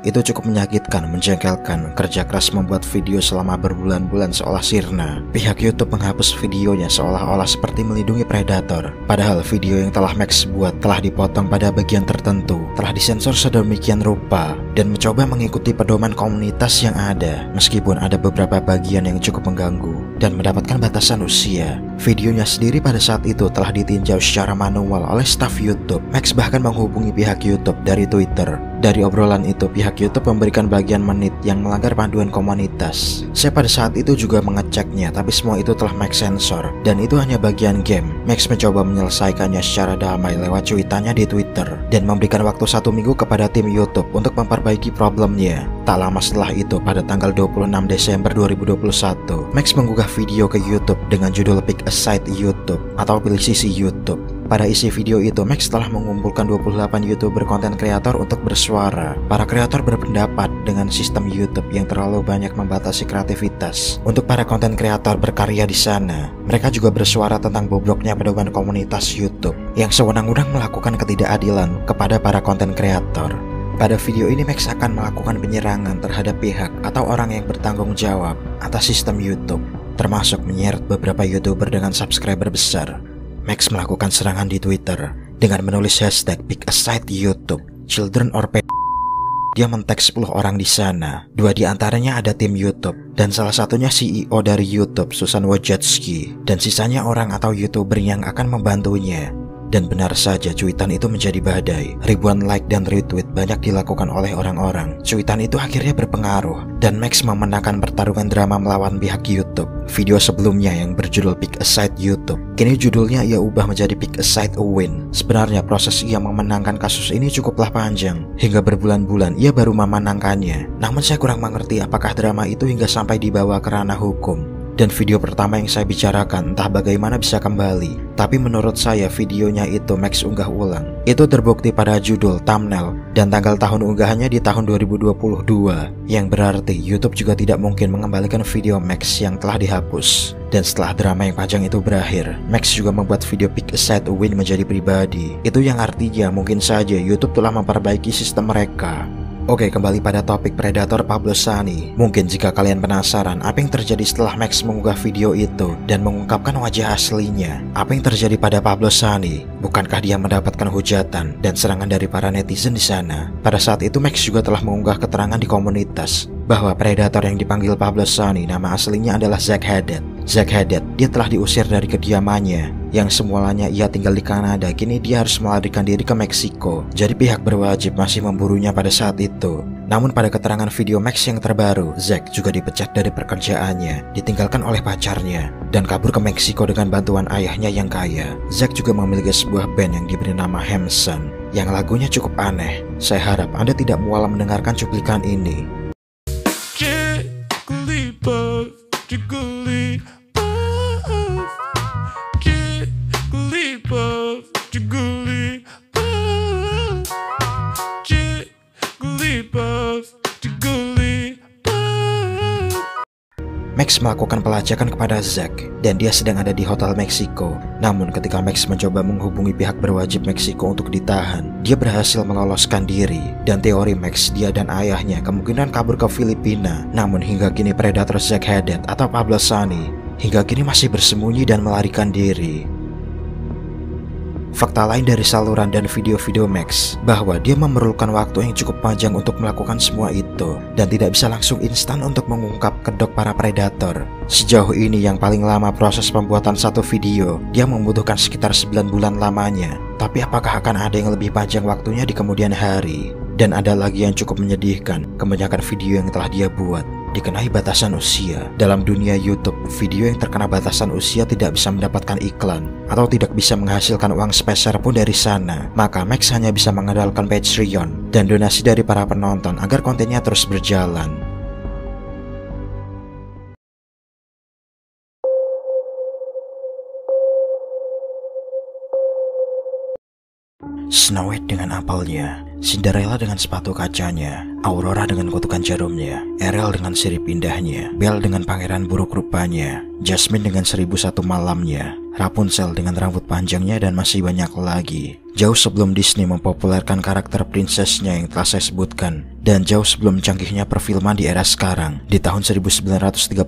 S1: Itu cukup menyakitkan, menjengkelkan. Kerja keras membuat video selama berbulan-bulan seolah sirna. Pihak YouTube menghapus videonya seolah-olah seperti melindungi predator. Padahal video yang telah Max buat telah dipotong pada bagian tertentu, telah disensor sedemikian rupa, dan mencoba mengikuti pedoman komunitas yang ada. Meskipun ada beberapa bagian yang cukup mengganggu dan mendapatkan batasan usia. Videonya sendiri pada saat itu telah ditinjau secara manual oleh staf YouTube. Max bahkan menghubungi pihak YouTube dari Twitter. Dari obrolan itu, pihak YouTube memberikan bagian menit yang melanggar panduan komunitas. Saya pada saat itu juga mengeceknya, tapi semua itu telah Max sensor, dan itu hanya bagian game. Max mencoba menyelesaikannya secara damai lewat cuitannya di Twitter, dan memberikan waktu 1 minggu kepada tim YouTube untuk memperbaiki problemnya. Tak lama setelah itu, pada tanggal 26 Desember 2021, Max mengunggah video ke YouTube dengan judul Pick a Side YouTube atau pilih sisi YouTube. Pada isi video itu, Max telah mengumpulkan 28 YouTuber konten kreator untuk bersuara. Para kreator berpendapat dengan sistem YouTube yang terlalu banyak membatasi kreativitas. Untuk para konten kreator berkarya di sana, mereka juga bersuara tentang bobroknya pedoman komunitas YouTube yang sewenang-wenang melakukan ketidakadilan kepada para konten kreator. Pada video ini, Max akan melakukan penyerangan terhadap pihak atau orang yang bertanggung jawab atas sistem YouTube, termasuk menyeret beberapa YouTuber dengan subscriber besar. Max melakukan serangan di Twitter dengan menulis hashtag Pick a Side YouTube, Children or Pet. Dia men-tag 10 orang di sana. 2 di antaranya ada tim YouTube, dan salah satunya CEO dari YouTube, Susan Wojcicki, dan sisanya orang atau YouTuber yang akan membantunya. Dan benar saja, cuitan itu menjadi badai. Ribuan like dan retweet banyak dilakukan oleh orang-orang. Cuitan itu akhirnya berpengaruh, dan Max memenangkan pertarungan drama melawan pihak YouTube. Video sebelumnya yang berjudul Pick a Side YouTube, kini judulnya ia ubah menjadi Pick a Side a Win. Sebenarnya proses ia memenangkan kasus ini cukuplah panjang. Hingga berbulan-bulan ia baru memenangkannya. Namun saya kurang mengerti apakah drama itu hingga sampai dibawa ke ranah hukum. Dan video pertama yang saya bicarakan entah bagaimana bisa kembali. Tapi menurut saya videonya itu Max unggah ulang. Itu terbukti pada judul, thumbnail, dan tanggal tahun unggahannya di tahun 2022. Yang berarti YouTube juga tidak mungkin mengembalikan video Max yang telah dihapus. Dan setelah drama yang panjang itu berakhir, Max juga membuat video Pick a Side a Win menjadi pribadi. Itu yang artinya mungkin saja YouTube telah memperbaiki sistem mereka. Oke, kembali pada topik predator Pablo Sani. Mungkin jika kalian penasaran apa yang terjadi setelah Max mengunggah video itu dan mengungkapkan wajah aslinya. Apa yang terjadi pada Pablo Sani? Bukankah dia mendapatkan hujatan dan serangan dari para netizen di sana? Pada saat itu Max juga telah mengunggah keterangan di komunitas bahwa predator yang dipanggil Pablo Sani nama aslinya adalah Zach Haddad. Zach Haddad, dia telah diusir dari kediamannya yang semulanya ia tinggal di Kanada. Kini dia harus melarikan diri ke Meksiko. Jadi pihak berwajib masih memburunya pada saat itu. Namun pada keterangan video Max yang terbaru, Zach juga dipecat dari pekerjaannya, ditinggalkan oleh pacarnya, dan kabur ke Meksiko dengan bantuan ayahnya yang kaya. Zach juga memiliki sebuah band yang diberi nama Hamson, yang lagunya cukup aneh. Saya harap Anda tidak mual mendengarkan cuplikan ini. Max melakukan pelacakan kepada Zach dan dia sedang ada di hotel Meksiko. Namun ketika Max mencoba menghubungi pihak berwajib Meksiko untuk ditahan, dia berhasil meloloskan diri. Dan teori Max, dia dan ayahnya kemungkinan kabur ke Filipina. Namun hingga kini predator Zach Haddad atau Pablo Sani hingga kini masih bersembunyi dan melarikan diri. Fakta lain dari saluran dan video-video Max bahwa dia memerlukan waktu yang cukup panjang untuk melakukan semua itu dan tidak bisa langsung instan untuk mengungkap kedok para predator. Sejauh ini yang paling lama proses pembuatan satu video, dia membutuhkan sekitar 9 bulan lamanya. Tapi apakah akan ada yang lebih panjang waktunya di kemudian hari? Dan ada lagi yang cukup menyedihkan, kebanyakan video yang telah dia buat dikenai batasan usia. Dalam dunia YouTube, video yang terkena batasan usia tidak bisa mendapatkan iklan atau tidak bisa menghasilkan uang sepeser pun dari sana. Maka Max hanya bisa mengandalkan Patreon dan donasi dari para penonton agar kontennya terus berjalan. Snow White dengan apelnya, Cinderella dengan sepatu kacanya, Aurora dengan kutukan jarumnya, Ariel dengan sirip indahnya, Belle dengan pangeran buruk rupanya, Jasmine dengan 1001 malamnya, Rapunzel dengan rambut panjangnya, dan masih banyak lagi. Jauh sebelum Disney mempopulerkan karakter princessnya yang telah saya sebutkan, dan jauh sebelum canggihnya perfilman di era sekarang, di tahun 1939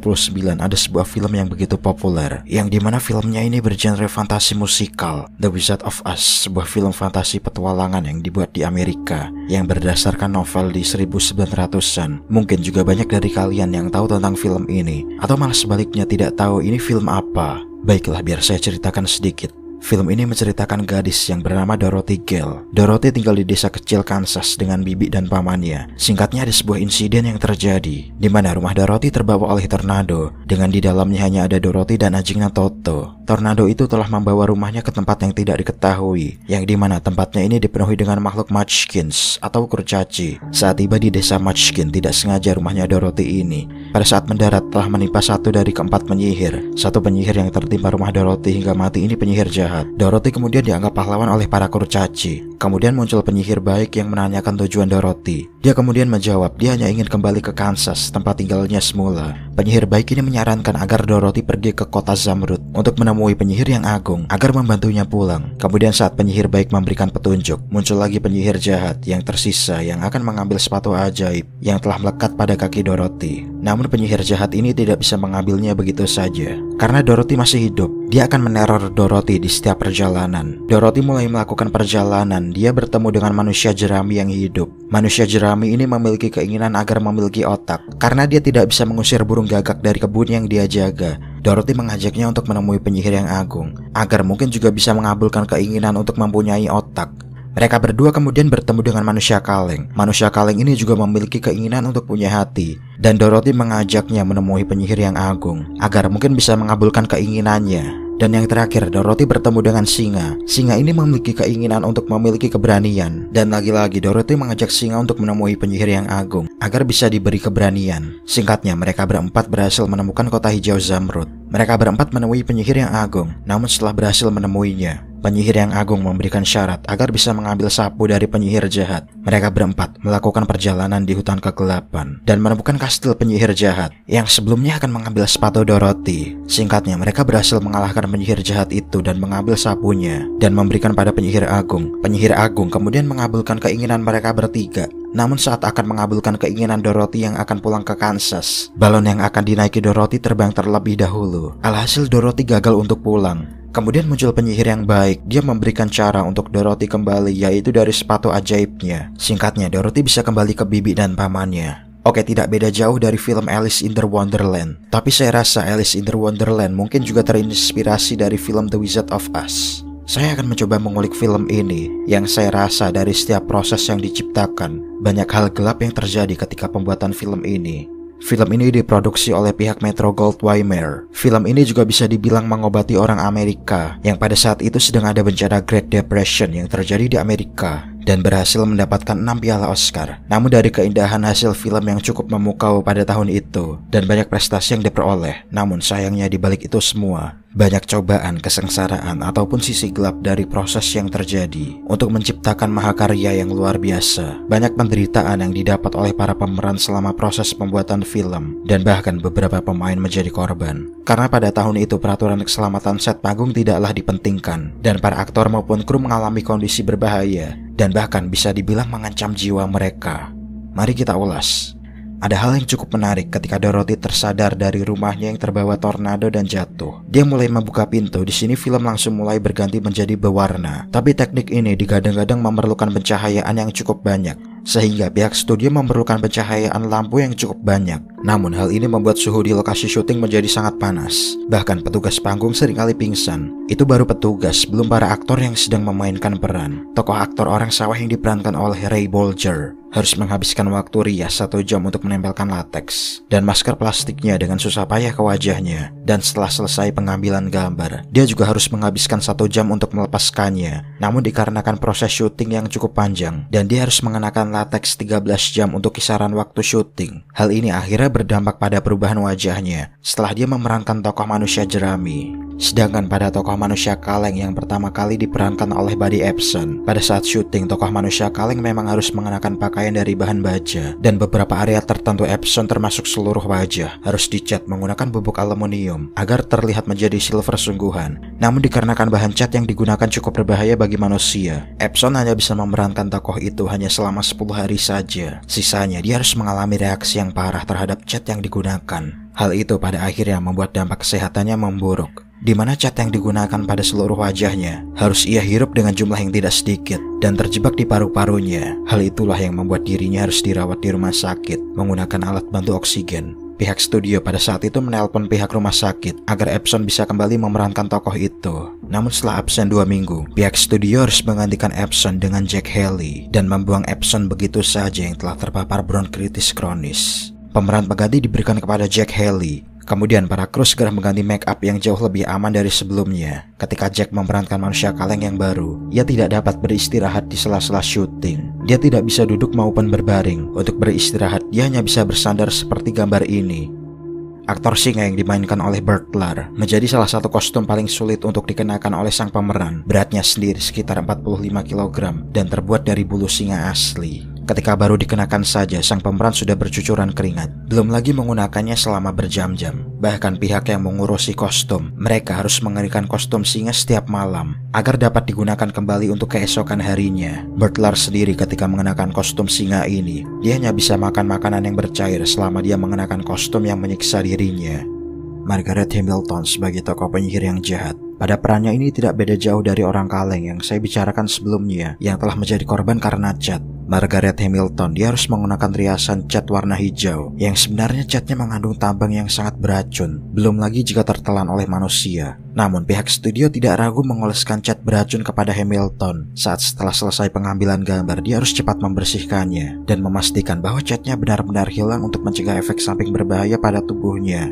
S1: ada sebuah film yang begitu populer, yang dimana filmnya ini bergenre fantasi musikal, The Wizard of Oz, sebuah film fantasi petualangan yang dibuat di Amerika, yang berdasarkan novel di 1900-an. Mungkin juga banyak dari kalian yang tahu tentang film ini, atau malah sebaliknya tidak tahu ini film apa. Baiklah, biar saya ceritakan sedikit. Film ini menceritakan gadis yang bernama Dorothy Gale. Dorothy tinggal di desa kecil Kansas dengan bibi dan pamannya. Singkatnya, ada sebuah insiden yang terjadi di mana rumah Dorothy terbawa oleh tornado, dengan di dalamnya hanya ada Dorothy dan anjingnya Toto. Tornado itu telah membawa rumahnya ke tempat yang tidak diketahui, yang dimana tempatnya ini dipenuhi dengan makhluk Munchkins atau kurcaci. Saat tiba di desa Munchkin, tidak sengaja rumahnya Dorothy ini pada saat mendarat telah menimpa satu dari keempat penyihir. Satu penyihir yang tertimpa rumah Dorothy hingga mati ini penyihir jahat. Dorothy kemudian dianggap pahlawan oleh para kurcaci. Kemudian muncul penyihir baik yang menanyakan tujuan Dorothy. Dia kemudian menjawab dia hanya ingin kembali ke Kansas, tempat tinggalnya semula. Penyihir baik ini menyarankan agar Dorothy pergi ke kota Zamrud untuk menemui penyihir yang agung agar membantunya pulang. Kemudian saat penyihir baik memberikan petunjuk, muncul lagi penyihir jahat yang tersisa yang akan mengambil sepatu ajaib yang telah melekat pada kaki Dorothy. Namun penyihir jahat ini tidak bisa mengambilnya begitu saja, karena Dorothy masih hidup. Dia akan meneror Dorothy di setiap perjalanan. Dorothy mulai melakukan perjalanan. Dia bertemu dengan manusia jerami yang hidup. Manusia jerami ini memiliki keinginan agar memiliki otak, karena dia tidak bisa mengusir burung gagak dari kebun yang dia jaga. Dorothy mengajaknya untuk menemui penyihir yang agung, agar mungkin juga bisa mengabulkan keinginan untuk mempunyai otak. Mereka berdua kemudian bertemu dengan manusia kaleng. Manusia kaleng ini juga memiliki keinginan untuk punya hati, dan Dorothy mengajaknya menemui penyihir yang agung agar mungkin bisa mengabulkan keinginannya. Dan yang terakhir, Dorothy bertemu dengan singa. Singa ini memiliki keinginan untuk memiliki keberanian, dan lagi-lagi Dorothy mengajak singa untuk menemui penyihir yang agung agar bisa diberi keberanian. Singkatnya, mereka berempat berhasil menemukan kota hijau Zamrud. Mereka berempat menemui penyihir yang agung. Namun setelah berhasil menemuinya, penyihir yang agung memberikan syarat agar bisa mengambil sapu dari penyihir jahat. Mereka berempat melakukan perjalanan di hutan kegelapan dan menemukan kastil penyihir jahat yang sebelumnya akan mengambil sepatu Dorothy. Singkatnya, mereka berhasil mengalahkan penyihir jahat itu dan mengambil sapunya dan memberikan pada penyihir agung. Penyihir agung kemudian mengabulkan keinginan mereka bertiga. Namun saat akan mengabulkan keinginan Dorothy yang akan pulang ke Kansas, balon yang akan dinaiki Dorothy terbang terlebih dahulu. Alhasil Dorothy gagal untuk pulang. Kemudian muncul penyihir yang baik. Dia memberikan cara untuk Dorothy kembali, yaitu dari sepatu ajaibnya. Singkatnya, Dorothy bisa kembali ke bibi dan pamannya. Oke, tidak beda jauh dari film Alice in the Wonderland. Tapi saya rasa Alice in the Wonderland mungkin juga terinspirasi dari film The Wizard of Oz. Saya akan mencoba mengulik film ini, yang saya rasa dari setiap proses yang diciptakan, banyak hal gelap yang terjadi ketika pembuatan film ini. Film ini diproduksi oleh pihak Metro-Goldwyn-Mayer. Film ini juga bisa dibilang mengobati orang Amerika yang pada saat itu sedang ada bencana Great Depression yang terjadi di Amerika, dan berhasil mendapatkan 6 piala Oscar. Namun dari keindahan hasil film yang cukup memukau pada tahun itu dan banyak prestasi yang diperoleh, namun sayangnya di balik itu semua banyak cobaan, kesengsaraan, ataupun sisi gelap dari proses yang terjadi untuk menciptakan mahakarya yang luar biasa. Banyak penderitaan yang didapat oleh para pemeran selama proses pembuatan film, dan bahkan beberapa pemain menjadi korban. Karena pada tahun itu peraturan keselamatan set panggung tidaklah dipentingkan, dan para aktor maupun kru mengalami kondisi berbahaya, dan bahkan bisa dibilang mengancam jiwa mereka. Mari kita ulas. Ada hal yang cukup menarik ketika Dorothy tersadar dari rumahnya yang terbawa tornado dan jatuh. Dia mulai membuka pintu. Di sini film langsung mulai berganti menjadi berwarna. Tapi teknik ini digadang-gadang memerlukan pencahayaan yang cukup banyak, sehingga pihak studio memerlukan pencahayaan lampu yang cukup banyak. Namun hal ini membuat suhu di lokasi syuting menjadi sangat panas. Bahkan petugas panggung seringkali pingsan. Itu baru petugas, belum para aktor yang sedang memainkan peran. Tokoh aktor orang sawah yang diperankan oleh Ray Bolger harus menghabiskan waktu rias 1 jam untuk menempelkan lateks dan masker plastiknya dengan susah payah ke wajahnya. Dan setelah selesai pengambilan gambar, dia juga harus menghabiskan 1 jam untuk melepaskannya. Namun dikarenakan proses syuting yang cukup panjang dan dia harus mengenakan latex 13 jam untuk kisaran waktu syuting. Hal ini akhirnya berdampak pada perubahan wajahnya setelah dia memerankan tokoh manusia jerami. Sedangkan pada tokoh manusia kaleng yang pertama kali diperankan oleh Buddy Ebsen, pada saat syuting tokoh manusia kaleng memang harus mengenakan pakaian dari bahan baja, dan beberapa area tertentu Ebsen termasuk seluruh wajah harus dicat menggunakan bubuk aluminium agar terlihat menjadi silver sungguhan. Namun dikarenakan bahan cat yang digunakan cukup berbahaya bagi manusia, Ebsen hanya bisa memerankan tokoh itu hanya selama 10 hari saja. Sisanya dia harus mengalami reaksi yang parah terhadap cat yang digunakan. Hal itu pada akhirnya membuat dampak kesehatannya memburuk, di mana cat yang digunakan pada seluruh wajahnya harus ia hirup dengan jumlah yang tidak sedikit dan terjebak di paru-parunya. Hal itulah yang membuat dirinya harus dirawat di rumah sakit menggunakan alat bantu oksigen. Pihak studio pada saat itu menelpon pihak rumah sakit agar Ebsen bisa kembali memerankan tokoh itu. Namun setelah absen 2 minggu, pihak studio harus menggantikan Ebsen dengan Jack Haley dan membuang Ebsen begitu saja yang telah terpapar bronkitis kronis. Pemeran pengganti diberikan kepada Jack Haley. Kemudian para kru segera mengganti make up yang jauh lebih aman dari sebelumnya. Ketika Jack memerankan manusia kaleng yang baru, ia tidak dapat beristirahat di sela-sela syuting. Dia tidak bisa duduk maupun berbaring. Untuk beristirahat, dia hanya bisa bersandar seperti gambar ini. Aktor singa yang dimainkan oleh Butler menjadi salah satu kostum paling sulit untuk dikenakan oleh sang pemeran. Beratnya sendiri sekitar 45 kg dan terbuat dari bulu singa asli. Ketika baru dikenakan saja, sang pemeran sudah bercucuran keringat. Belum lagi menggunakannya selama berjam-jam. Bahkan pihak yang mengurusi kostum, mereka harus mengeringkan kostum singa setiap malam agar dapat digunakan kembali untuk keesokan harinya. Butler sendiri ketika mengenakan kostum singa ini, dia hanya bisa makan makanan yang bercair selama dia mengenakan kostum yang menyiksa dirinya. Margaret Hamilton sebagai tokoh penyihir yang jahat. Pada perannya ini tidak beda jauh dari orang kaleng yang saya bicarakan sebelumnya yang telah menjadi korban karena cat. Margaret Hamilton dia harus menggunakan riasan cat warna hijau yang sebenarnya catnya mengandung tambang yang sangat beracun, belum lagi jika tertelan oleh manusia. Namun pihak studio tidak ragu mengoleskan cat beracun kepada Hamilton. Saat setelah selesai pengambilan gambar, dia harus cepat membersihkannya dan memastikan bahwa catnya benar-benar hilang untuk mencegah efek samping berbahaya pada tubuhnya.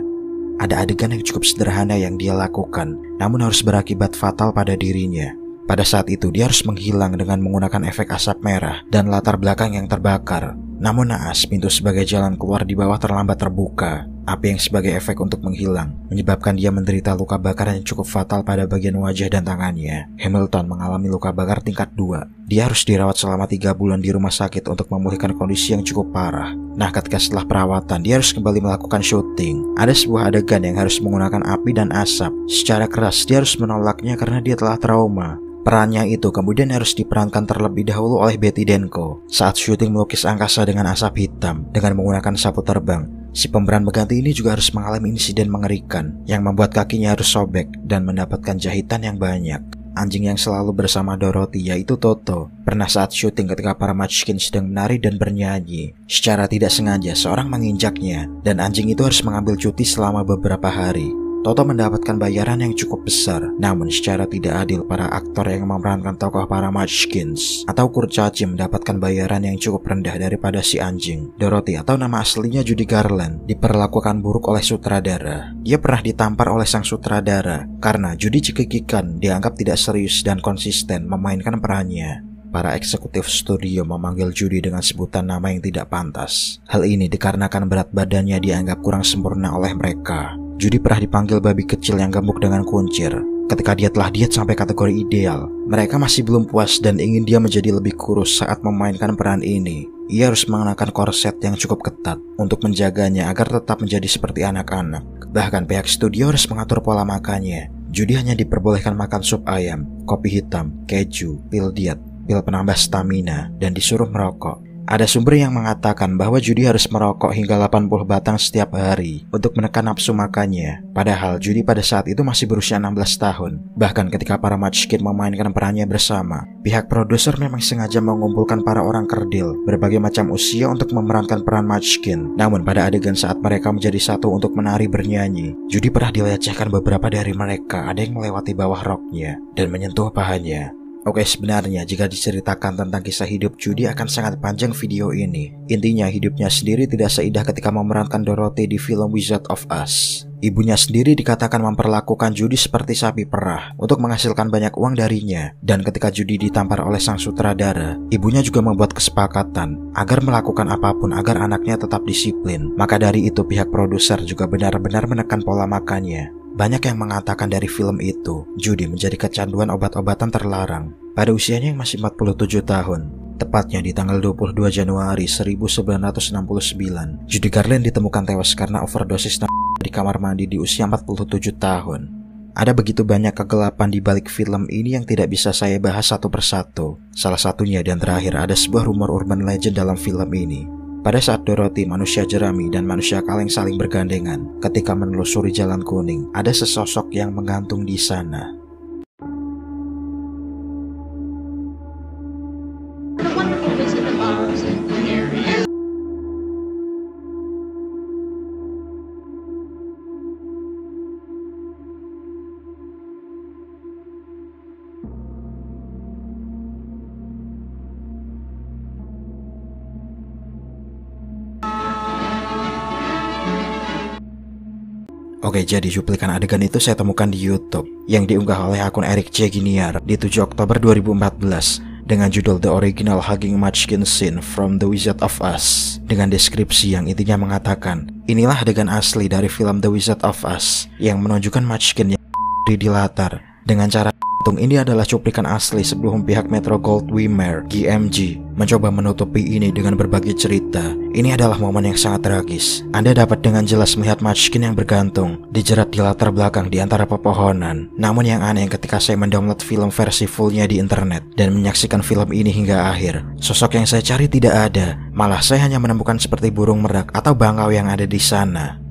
S1: Ada adegan yang cukup sederhana yang dia lakukan, namun harus berakibat fatal pada dirinya. Pada saat itu dia harus menghilang dengan menggunakan efek asap merah dan latar belakang yang terbakar. Namun naas, pintu sebagai jalan keluar di bawah terlambat terbuka. Api yang sebagai efek untuk menghilang menyebabkan dia menderita luka bakar yang cukup fatal pada bagian wajah dan tangannya. Hamilton mengalami luka bakar tingkat 2. Dia harus dirawat selama 3 bulan di rumah sakit untuk memulihkan kondisi yang cukup parah. Nah, ketika setelah perawatan, dia harus kembali melakukan syuting. Ada sebuah adegan yang harus menggunakan api dan asap. Secara keras, dia harus menolaknya karena dia telah trauma. Perannya itu kemudian harus diperankan terlebih dahulu oleh Betty Denko saat syuting melukis angkasa dengan asap hitam dengan menggunakan sapu terbang. Si pemeran pengganti ini juga harus mengalami insiden mengerikan yang membuat kakinya harus sobek dan mendapatkan jahitan yang banyak. Anjing yang selalu bersama Dorothy yaitu Toto pernah saat syuting ketika para Munchkin sedang menari dan bernyanyi. Secara tidak sengaja seorang menginjaknya dan anjing itu harus mengambil cuti selama beberapa hari. Toto mendapatkan bayaran yang cukup besar, namun secara tidak adil para aktor yang memerankan tokoh para Munchkins atau kurcaci mendapatkan bayaran yang cukup rendah daripada si anjing. Dorothy atau nama aslinya Judy Garland diperlakukan buruk oleh sutradara. Dia pernah ditampar oleh sang sutradara karena Judy cekikikan dianggap tidak serius dan konsisten memainkan perannya. Para eksekutif studio memanggil Judy dengan sebutan nama yang tidak pantas. Hal ini dikarenakan berat badannya dianggap kurang sempurna oleh mereka. Judy pernah dipanggil babi kecil yang gemuk dengan kuncir. Ketika dia telah diet sampai kategori ideal, mereka masih belum puas dan ingin dia menjadi lebih kurus saat memainkan peran ini. Ia harus mengenakan korset yang cukup ketat untuk menjaganya agar tetap menjadi seperti anak-anak. Bahkan pihak studio harus mengatur pola makannya. Judy hanya diperbolehkan makan sup ayam, kopi hitam, keju, pil diet, pil penambah stamina, dan disuruh merokok. Ada sumber yang mengatakan bahwa Judy harus merokok hingga 80 batang setiap hari untuk menekan nafsu makannya. Padahal Judy pada saat itu masih berusia 16 tahun. Bahkan ketika para Munchkin memainkan perannya bersama, pihak produser memang sengaja mengumpulkan para orang kerdil berbagai macam usia untuk memerankan peran Munchkin. Namun pada adegan saat mereka menjadi satu untuk menari bernyanyi, Judy pernah dilecehkan beberapa dari mereka. Ada yang melewati bawah roknya dan menyentuh pahanya. Oke, sebenarnya jika diceritakan tentang kisah hidup Judy akan sangat panjang video ini. Intinya hidupnya sendiri tidak seindah ketika memerankan Dorothy di film Wizard of Oz. Ibunya sendiri dikatakan memperlakukan Judy seperti sapi perah untuk menghasilkan banyak uang darinya. Dan ketika Judy ditampar oleh sang sutradara, ibunya juga membuat kesepakatan agar melakukan apapun agar anaknya tetap disiplin. Maka dari itu pihak produser juga benar-benar menekan pola makannya. Banyak yang mengatakan dari film itu, Judy menjadi kecanduan obat-obatan terlarang. Pada usianya yang masih 47 tahun, tepatnya di tanggal 22 Januari 1969, Judy Garland ditemukan tewas karena overdosis di kamar mandi di usia 47 tahun. Ada begitu banyak kegelapan di balik film ini yang tidak bisa saya bahas satu persatu. Salah satunya dan terakhir ada sebuah rumor urban legend dalam film ini. Pada saat Dorothy, manusia jerami, dan manusia kaleng saling bergandengan, ketika menelusuri jalan kuning, ada sesosok yang menggantung di sana. Oke, jadi cuplikan adegan itu saya temukan di YouTube yang diunggah oleh akun Eric J. Giniar di 7 Oktober 2014 dengan judul The Original Hugging Munchkin Scene from The Wizard of Oz, dengan deskripsi yang intinya mengatakan, inilah adegan asli dari film The Wizard of Oz yang menunjukkan Munchkin yang di latar. Dengan cara ini adalah cuplikan asli sebelum pihak Metro-Goldwyn-Mayer (GMG) mencoba menutupi ini dengan berbagai cerita. Ini adalah momen yang sangat tragis. Anda dapat dengan jelas melihat Munchkin yang bergantung, dijerat di latar belakang di antara pepohonan. Namun yang aneh ketika saya mendownload film versi fullnya di internet dan menyaksikan film ini hingga akhir, sosok yang saya cari tidak ada. Malah saya hanya menemukan seperti burung merak atau bangau yang ada di sana.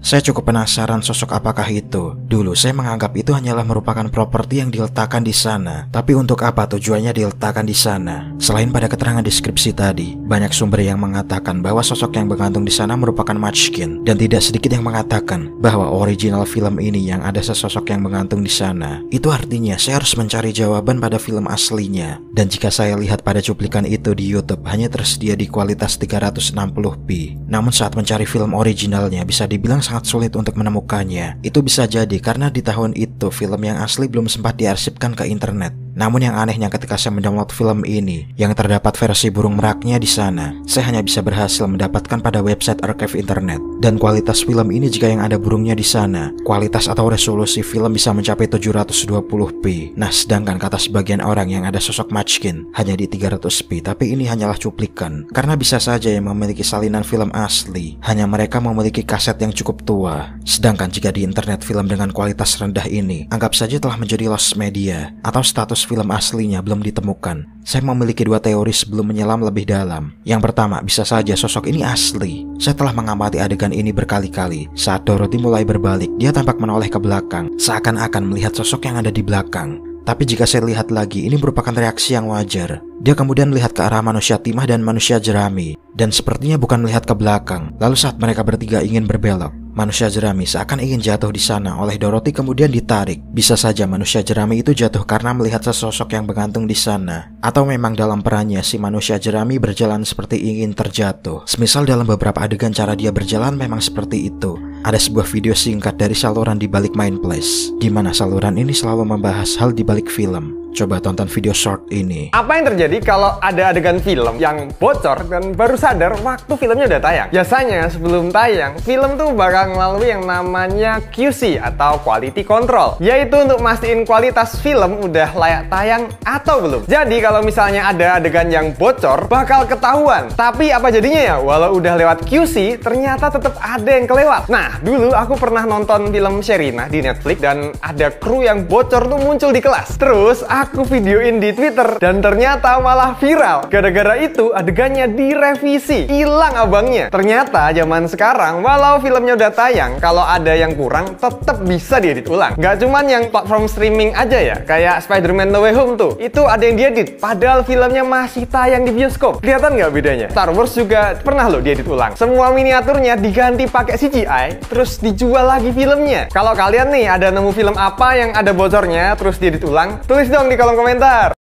S1: Saya cukup penasaran sosok apakah itu. Dulu saya menganggap itu hanyalah merupakan properti yang diletakkan di sana. Tapi untuk apa tujuannya diletakkan di sana? Selain pada keterangan deskripsi tadi, banyak sumber yang mengatakan bahwa sosok yang bergantung di sana merupakan Munchkin, dan tidak sedikit yang mengatakan bahwa original film ini yang ada sesosok yang bergantung di sana. Itu artinya saya harus mencari jawaban pada film aslinya. Dan jika saya lihat pada cuplikan itu di YouTube hanya tersedia di kualitas 360p. Namun saat mencari film originalnya bisa dibilang sangat sulit untuk menemukannya. Itu bisa jadi karena di tahun itu film yang asli belum sempat diarsipkan ke internet. Namun yang anehnya ketika saya mendownload film ini yang terdapat versi burung meraknya di sana, saya hanya bisa berhasil mendapatkan pada website archive internet. Dan kualitas film ini jika yang ada burungnya di sana, kualitas atau resolusi film bisa mencapai 720p. Nah, sedangkan kata sebagian orang yang ada sosok Munchkin hanya di 300p, tapi ini hanyalah cuplikan. Karena bisa saja yang memiliki salinan film asli hanya mereka memiliki kaset yang cukup tua. Sedangkan jika di internet film dengan kualitas rendah ini anggap saja telah menjadi lost media atau status film aslinya belum ditemukan. Saya memiliki dua teori sebelum menyelam lebih dalam. Yang pertama, bisa saja sosok ini asli. Saya telah mengamati adegan ini berkali-kali. Saat Dorothy mulai berbalik, dia tampak menoleh ke belakang, seakan-akan melihat sosok yang ada di belakang. Tapi jika saya lihat lagi, ini merupakan reaksi yang wajar. Dia kemudian melihat ke arah manusia timah dan manusia jerami, dan sepertinya bukan melihat ke belakang. Lalu saat mereka bertiga ingin berbelok, manusia jerami seakan ingin jatuh di sana oleh Dorothy kemudian ditarik. Bisa saja manusia jerami itu jatuh karena melihat sesosok yang bergantung di sana, atau memang dalam perannya si manusia jerami berjalan seperti ingin terjatuh. Semisal dalam beberapa adegan cara dia berjalan memang seperti itu. Ada sebuah video singkat dari saluran di balik Main Place, di mana saluran ini selalu membahas hal di balik film. Coba tonton video short ini.
S8: Apa yang terjadi kalau ada adegan film yang bocor dan baru sadar waktu filmnya udah tayang? Biasanya sebelum tayang, film tuh bakal melalui yang namanya QC atau Quality Control, yaitu untuk mastiin kualitas film udah layak tayang atau belum. Jadi kalau misalnya ada adegan yang bocor, bakal ketahuan. Tapi apa jadinya ya? Walau udah lewat QC, ternyata tetap ada yang kelewat. Nah, dulu aku pernah nonton film Sherina di Netflix dan ada kru yang bocor tuh muncul di kelas. Terus aku videoin di Twitter dan ternyata malah viral. Gara-gara itu adegannya direvisi, hilang abangnya. Ternyata zaman sekarang walau filmnya udah tayang, kalau ada yang kurang tetap bisa diedit ulang. Gak cuman yang platform streaming aja ya, kayak Spider-Man No Way Home tuh, itu ada yang diedit padahal filmnya masih tayang di bioskop. Kelihatan nggak bedanya? Star Wars juga pernah loh diedit ulang. Semua miniaturnya diganti pakai CGI, terus dijual lagi filmnya. Kalau kalian nih ada nemu film apa yang ada bocornya terus diedit ulang, tulis dong di kolom komentar.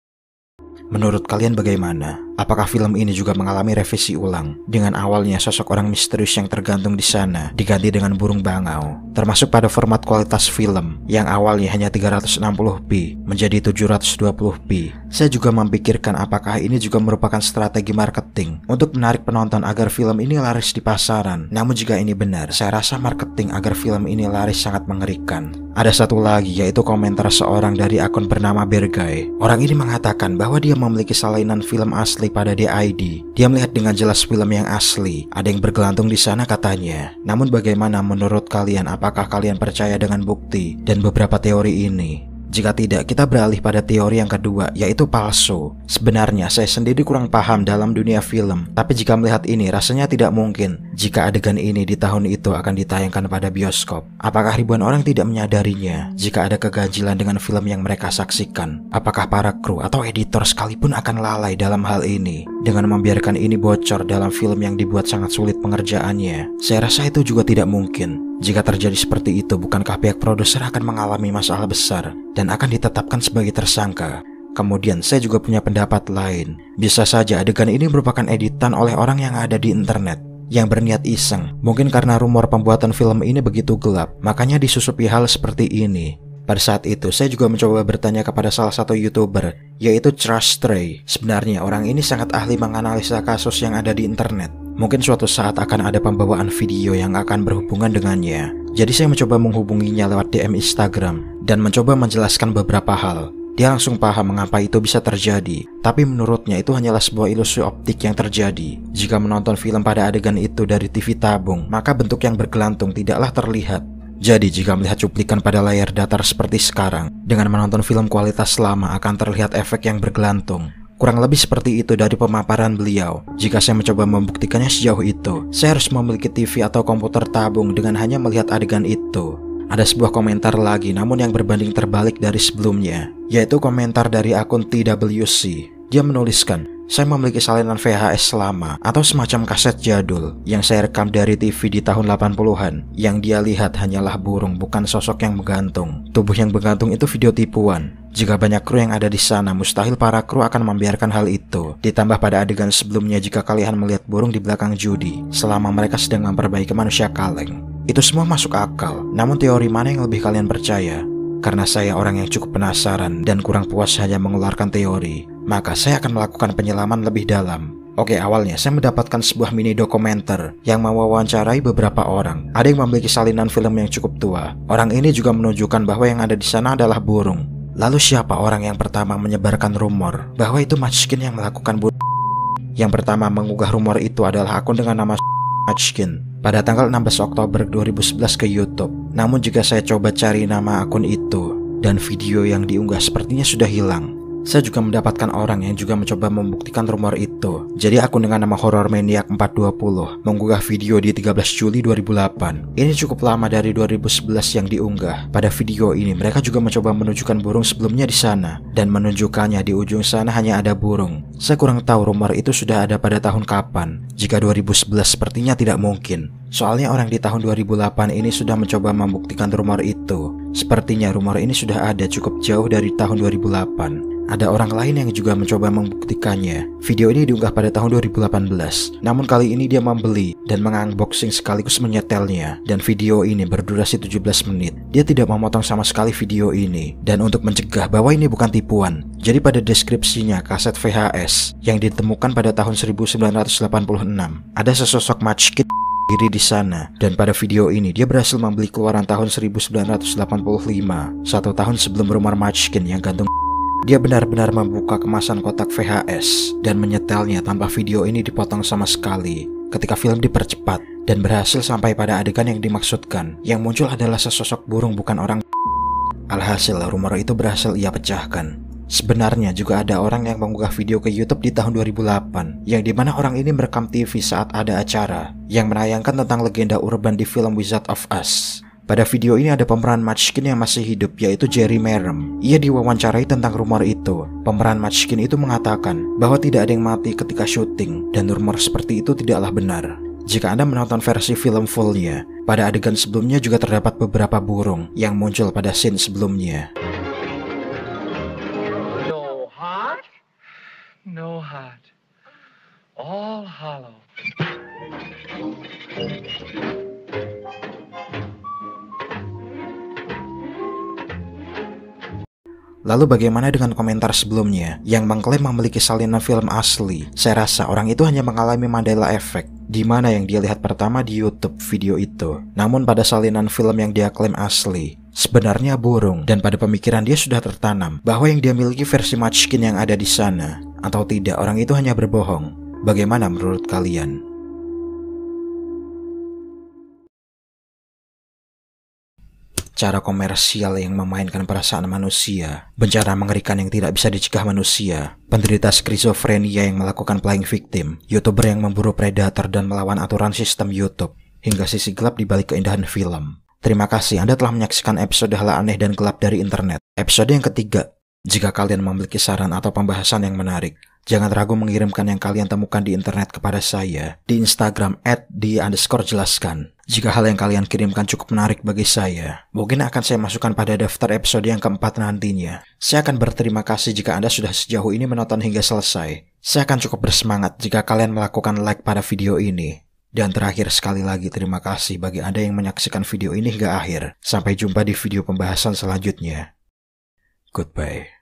S1: Menurut kalian bagaimana? Apakah film ini juga mengalami revisi ulang? Dengan awalnya sosok orang misterius yang tergantung di sana diganti dengan burung bangau. Termasuk pada format kualitas film yang awalnya hanya 360p menjadi 720p. Saya juga memikirkan apakah ini juga merupakan strategi marketing untuk menarik penonton agar film ini laris di pasaran. Namun jika ini benar, saya rasa marketing agar film ini laris sangat mengerikan. Ada satu lagi, yaitu komentar seorang dari akun bernama Bergay. Orang ini mengatakan bahwa dia memiliki salinan film asli pada DID. Dia melihat dengan jelas film yang asli. Ada yang bergelantung di sana katanya. Namun bagaimana menurut kalian? Apakah kalian percaya dengan bukti dan beberapa teori ini? Jika tidak, kita beralih pada teori yang kedua, yaitu palsu. Sebenarnya saya sendiri kurang paham dalam dunia film, tapi jika melihat ini rasanya tidak mungkin jika adegan ini di tahun itu akan ditayangkan pada bioskop. Apakah ribuan orang tidak menyadarinya jika ada keganjilan dengan film yang mereka saksikan? Apakah para kru atau editor sekalipun akan lalai dalam hal ini dengan membiarkan ini bocor dalam film yang dibuat sangat sulit pengerjaannya? Saya rasa itu juga tidak mungkin. Jika terjadi seperti itu, bukankah pihak produser akan mengalami masalah besar dan akan ditetapkan sebagai tersangka? Kemudian saya juga punya pendapat lain. Bisa saja adegan ini merupakan editan oleh orang yang ada di internet yang berniat iseng. Mungkin karena rumor pembuatan film ini begitu gelap, makanya disusupi hal seperti ini. Pada saat itu, saya juga mencoba bertanya kepada salah satu YouTuber, yaitu Trust Stray. Sebenarnya orang ini sangat ahli menganalisa kasus yang ada di internet. Mungkin suatu saat akan ada pembawaan video yang akan berhubungan dengannya. Jadi saya mencoba menghubunginya lewat DM Instagram dan mencoba menjelaskan beberapa hal. Dia langsung paham mengapa itu bisa terjadi. Tapi menurutnya itu hanyalah sebuah ilusi optik yang terjadi. Jika menonton film pada adegan itu dari TV tabung, maka bentuk yang bergelantung tidaklah terlihat. Jadi jika melihat cuplikan pada layar datar seperti sekarang, dengan menonton film kualitas lama akan terlihat efek yang bergelantung. Kurang lebih seperti itu dari pemaparan beliau. Jika saya mencoba membuktikannya sejauh itu, saya harus memiliki TV atau komputer tabung dengan hanya melihat adegan itu. Ada sebuah komentar lagi namun yang berbanding terbalik dari sebelumnya, yaitu komentar dari akun TWC. Dia menuliskan, saya memiliki salinan VHS lama atau semacam kaset jadul yang saya rekam dari TV di tahun 80-an. Yang dia lihat hanyalah burung, bukan sosok yang menggantung. Tubuh yang menggantung itu video tipuan. Jika banyak kru yang ada di sana, mustahil para kru akan membiarkan hal itu. Ditambah pada adegan sebelumnya jika kalian melihat burung di belakang judi selama mereka sedang memperbaiki manusia kaleng. Itu semua masuk akal. Namun teori mana yang lebih kalian percaya? Karena saya orang yang cukup penasaran dan kurang puas hanya mengeluarkan teori, maka saya akan melakukan penyelaman lebih dalam. Oke, awalnya saya mendapatkan sebuah mini dokumenter yang mewawancarai beberapa orang. Ada yang memiliki salinan film yang cukup tua. Orang ini juga menunjukkan bahwa yang ada di sana adalah burung. Lalu siapa orang yang pertama menyebarkan rumor bahwa itu Munchkin yang melakukan Yang pertama mengunggah rumor itu adalah akun dengan nama Munchkin pada tanggal 16 Oktober 2011 ke YouTube. Namun jika saya coba cari nama akun itu dan video yang diunggah sepertinya sudah hilang. Saya juga mendapatkan orang yang juga mencoba membuktikan rumor itu. Jadi akun dengan nama Horror Maniac 420 mengunggah video di 13 Juli 2008. Ini cukup lama dari 2011 yang diunggah. Pada video ini mereka juga mencoba menunjukkan burung sebelumnya di sana dan menunjukkannya di ujung sana hanya ada burung. Saya kurang tahu rumor itu sudah ada pada tahun kapan. Jika 2011 sepertinya tidak mungkin. Soalnya orang di tahun 2008 ini sudah mencoba membuktikan rumor itu. Sepertinya rumor ini sudah ada cukup jauh dari tahun 2008. Ada orang lain yang juga mencoba membuktikannya. Video ini diunggah pada tahun 2018. Namun kali ini dia membeli dan mengunboxing sekaligus menyetelnya. Dan video ini berdurasi 17 menit. Dia tidak memotong sama sekali video ini. Dan untuk mencegah bahwa ini bukan tipuan, jadi pada deskripsinya kaset VHS yang ditemukan pada tahun 1986, ada sesosok Munchkin diri di sana. Dan pada video ini dia berhasil membeli keluaran tahun 1985, 1 tahun sebelum rumor Munchkin yang gantung. Dia benar-benar membuka kemasan kotak VHS dan menyetelnya tanpa video ini dipotong sama sekali. Ketika film dipercepat dan berhasil sampai pada adegan yang dimaksudkan, yang muncul adalah sesosok burung bukan orang. Alhasil rumor itu berhasil ia pecahkan. Sebenarnya juga ada orang yang mengunggah video ke YouTube di tahun 2008, yang dimana orang ini merekam TV saat ada acara yang menayangkan tentang legenda urban di film Wizard of Oz. Pada video ini ada pemeran Munchkin yang masih hidup, yaitu Jerry Merriam. Ia diwawancarai tentang rumor itu. Pemeran Munchkin itu mengatakan bahwa tidak ada yang mati ketika syuting, dan rumor seperti itu tidaklah benar. Jika Anda menonton versi film fullnya, pada adegan sebelumnya juga terdapat beberapa burung yang muncul pada scene sebelumnya.
S9: No heart, all hollow.
S1: Lalu bagaimana dengan komentar sebelumnya yang mengklaim memiliki salinan film asli? Saya rasa orang itu hanya mengalami Mandela Effect, di mana yang dia lihat pertama di YouTube video itu. Namun pada salinan film yang dia klaim asli, sebenarnya burung, dan pada pemikiran dia sudah tertanam bahwa yang dia miliki versi Munchkin yang ada di sana. Atau tidak, orang itu hanya berbohong. Bagaimana menurut kalian? Cara komersial yang memainkan perasaan manusia, bencana mengerikan yang tidak bisa dicegah manusia, penderita skizofrenia yang melakukan playing victim, YouTuber yang memburu predator dan melawan aturan sistem YouTube, hingga sisi gelap di balik keindahan film. Terima kasih Anda telah menyaksikan episode hal aneh dan gelap dari internet. Episode yang ketiga. Jika kalian memiliki saran atau pembahasan yang menarik, jangan ragu mengirimkan yang kalian temukan di internet kepada saya di Instagram @di_jelaskan. Jika hal yang kalian kirimkan cukup menarik bagi saya, mungkin akan saya masukkan pada daftar episode yang keempat nantinya. Saya akan berterima kasih jika Anda sudah sejauh ini menonton hingga selesai. Saya akan cukup bersemangat jika kalian melakukan like pada video ini. Dan terakhir sekali lagi terima kasih bagi Anda yang menyaksikan video ini hingga akhir. Sampai jumpa di video pembahasan selanjutnya. Goodbye.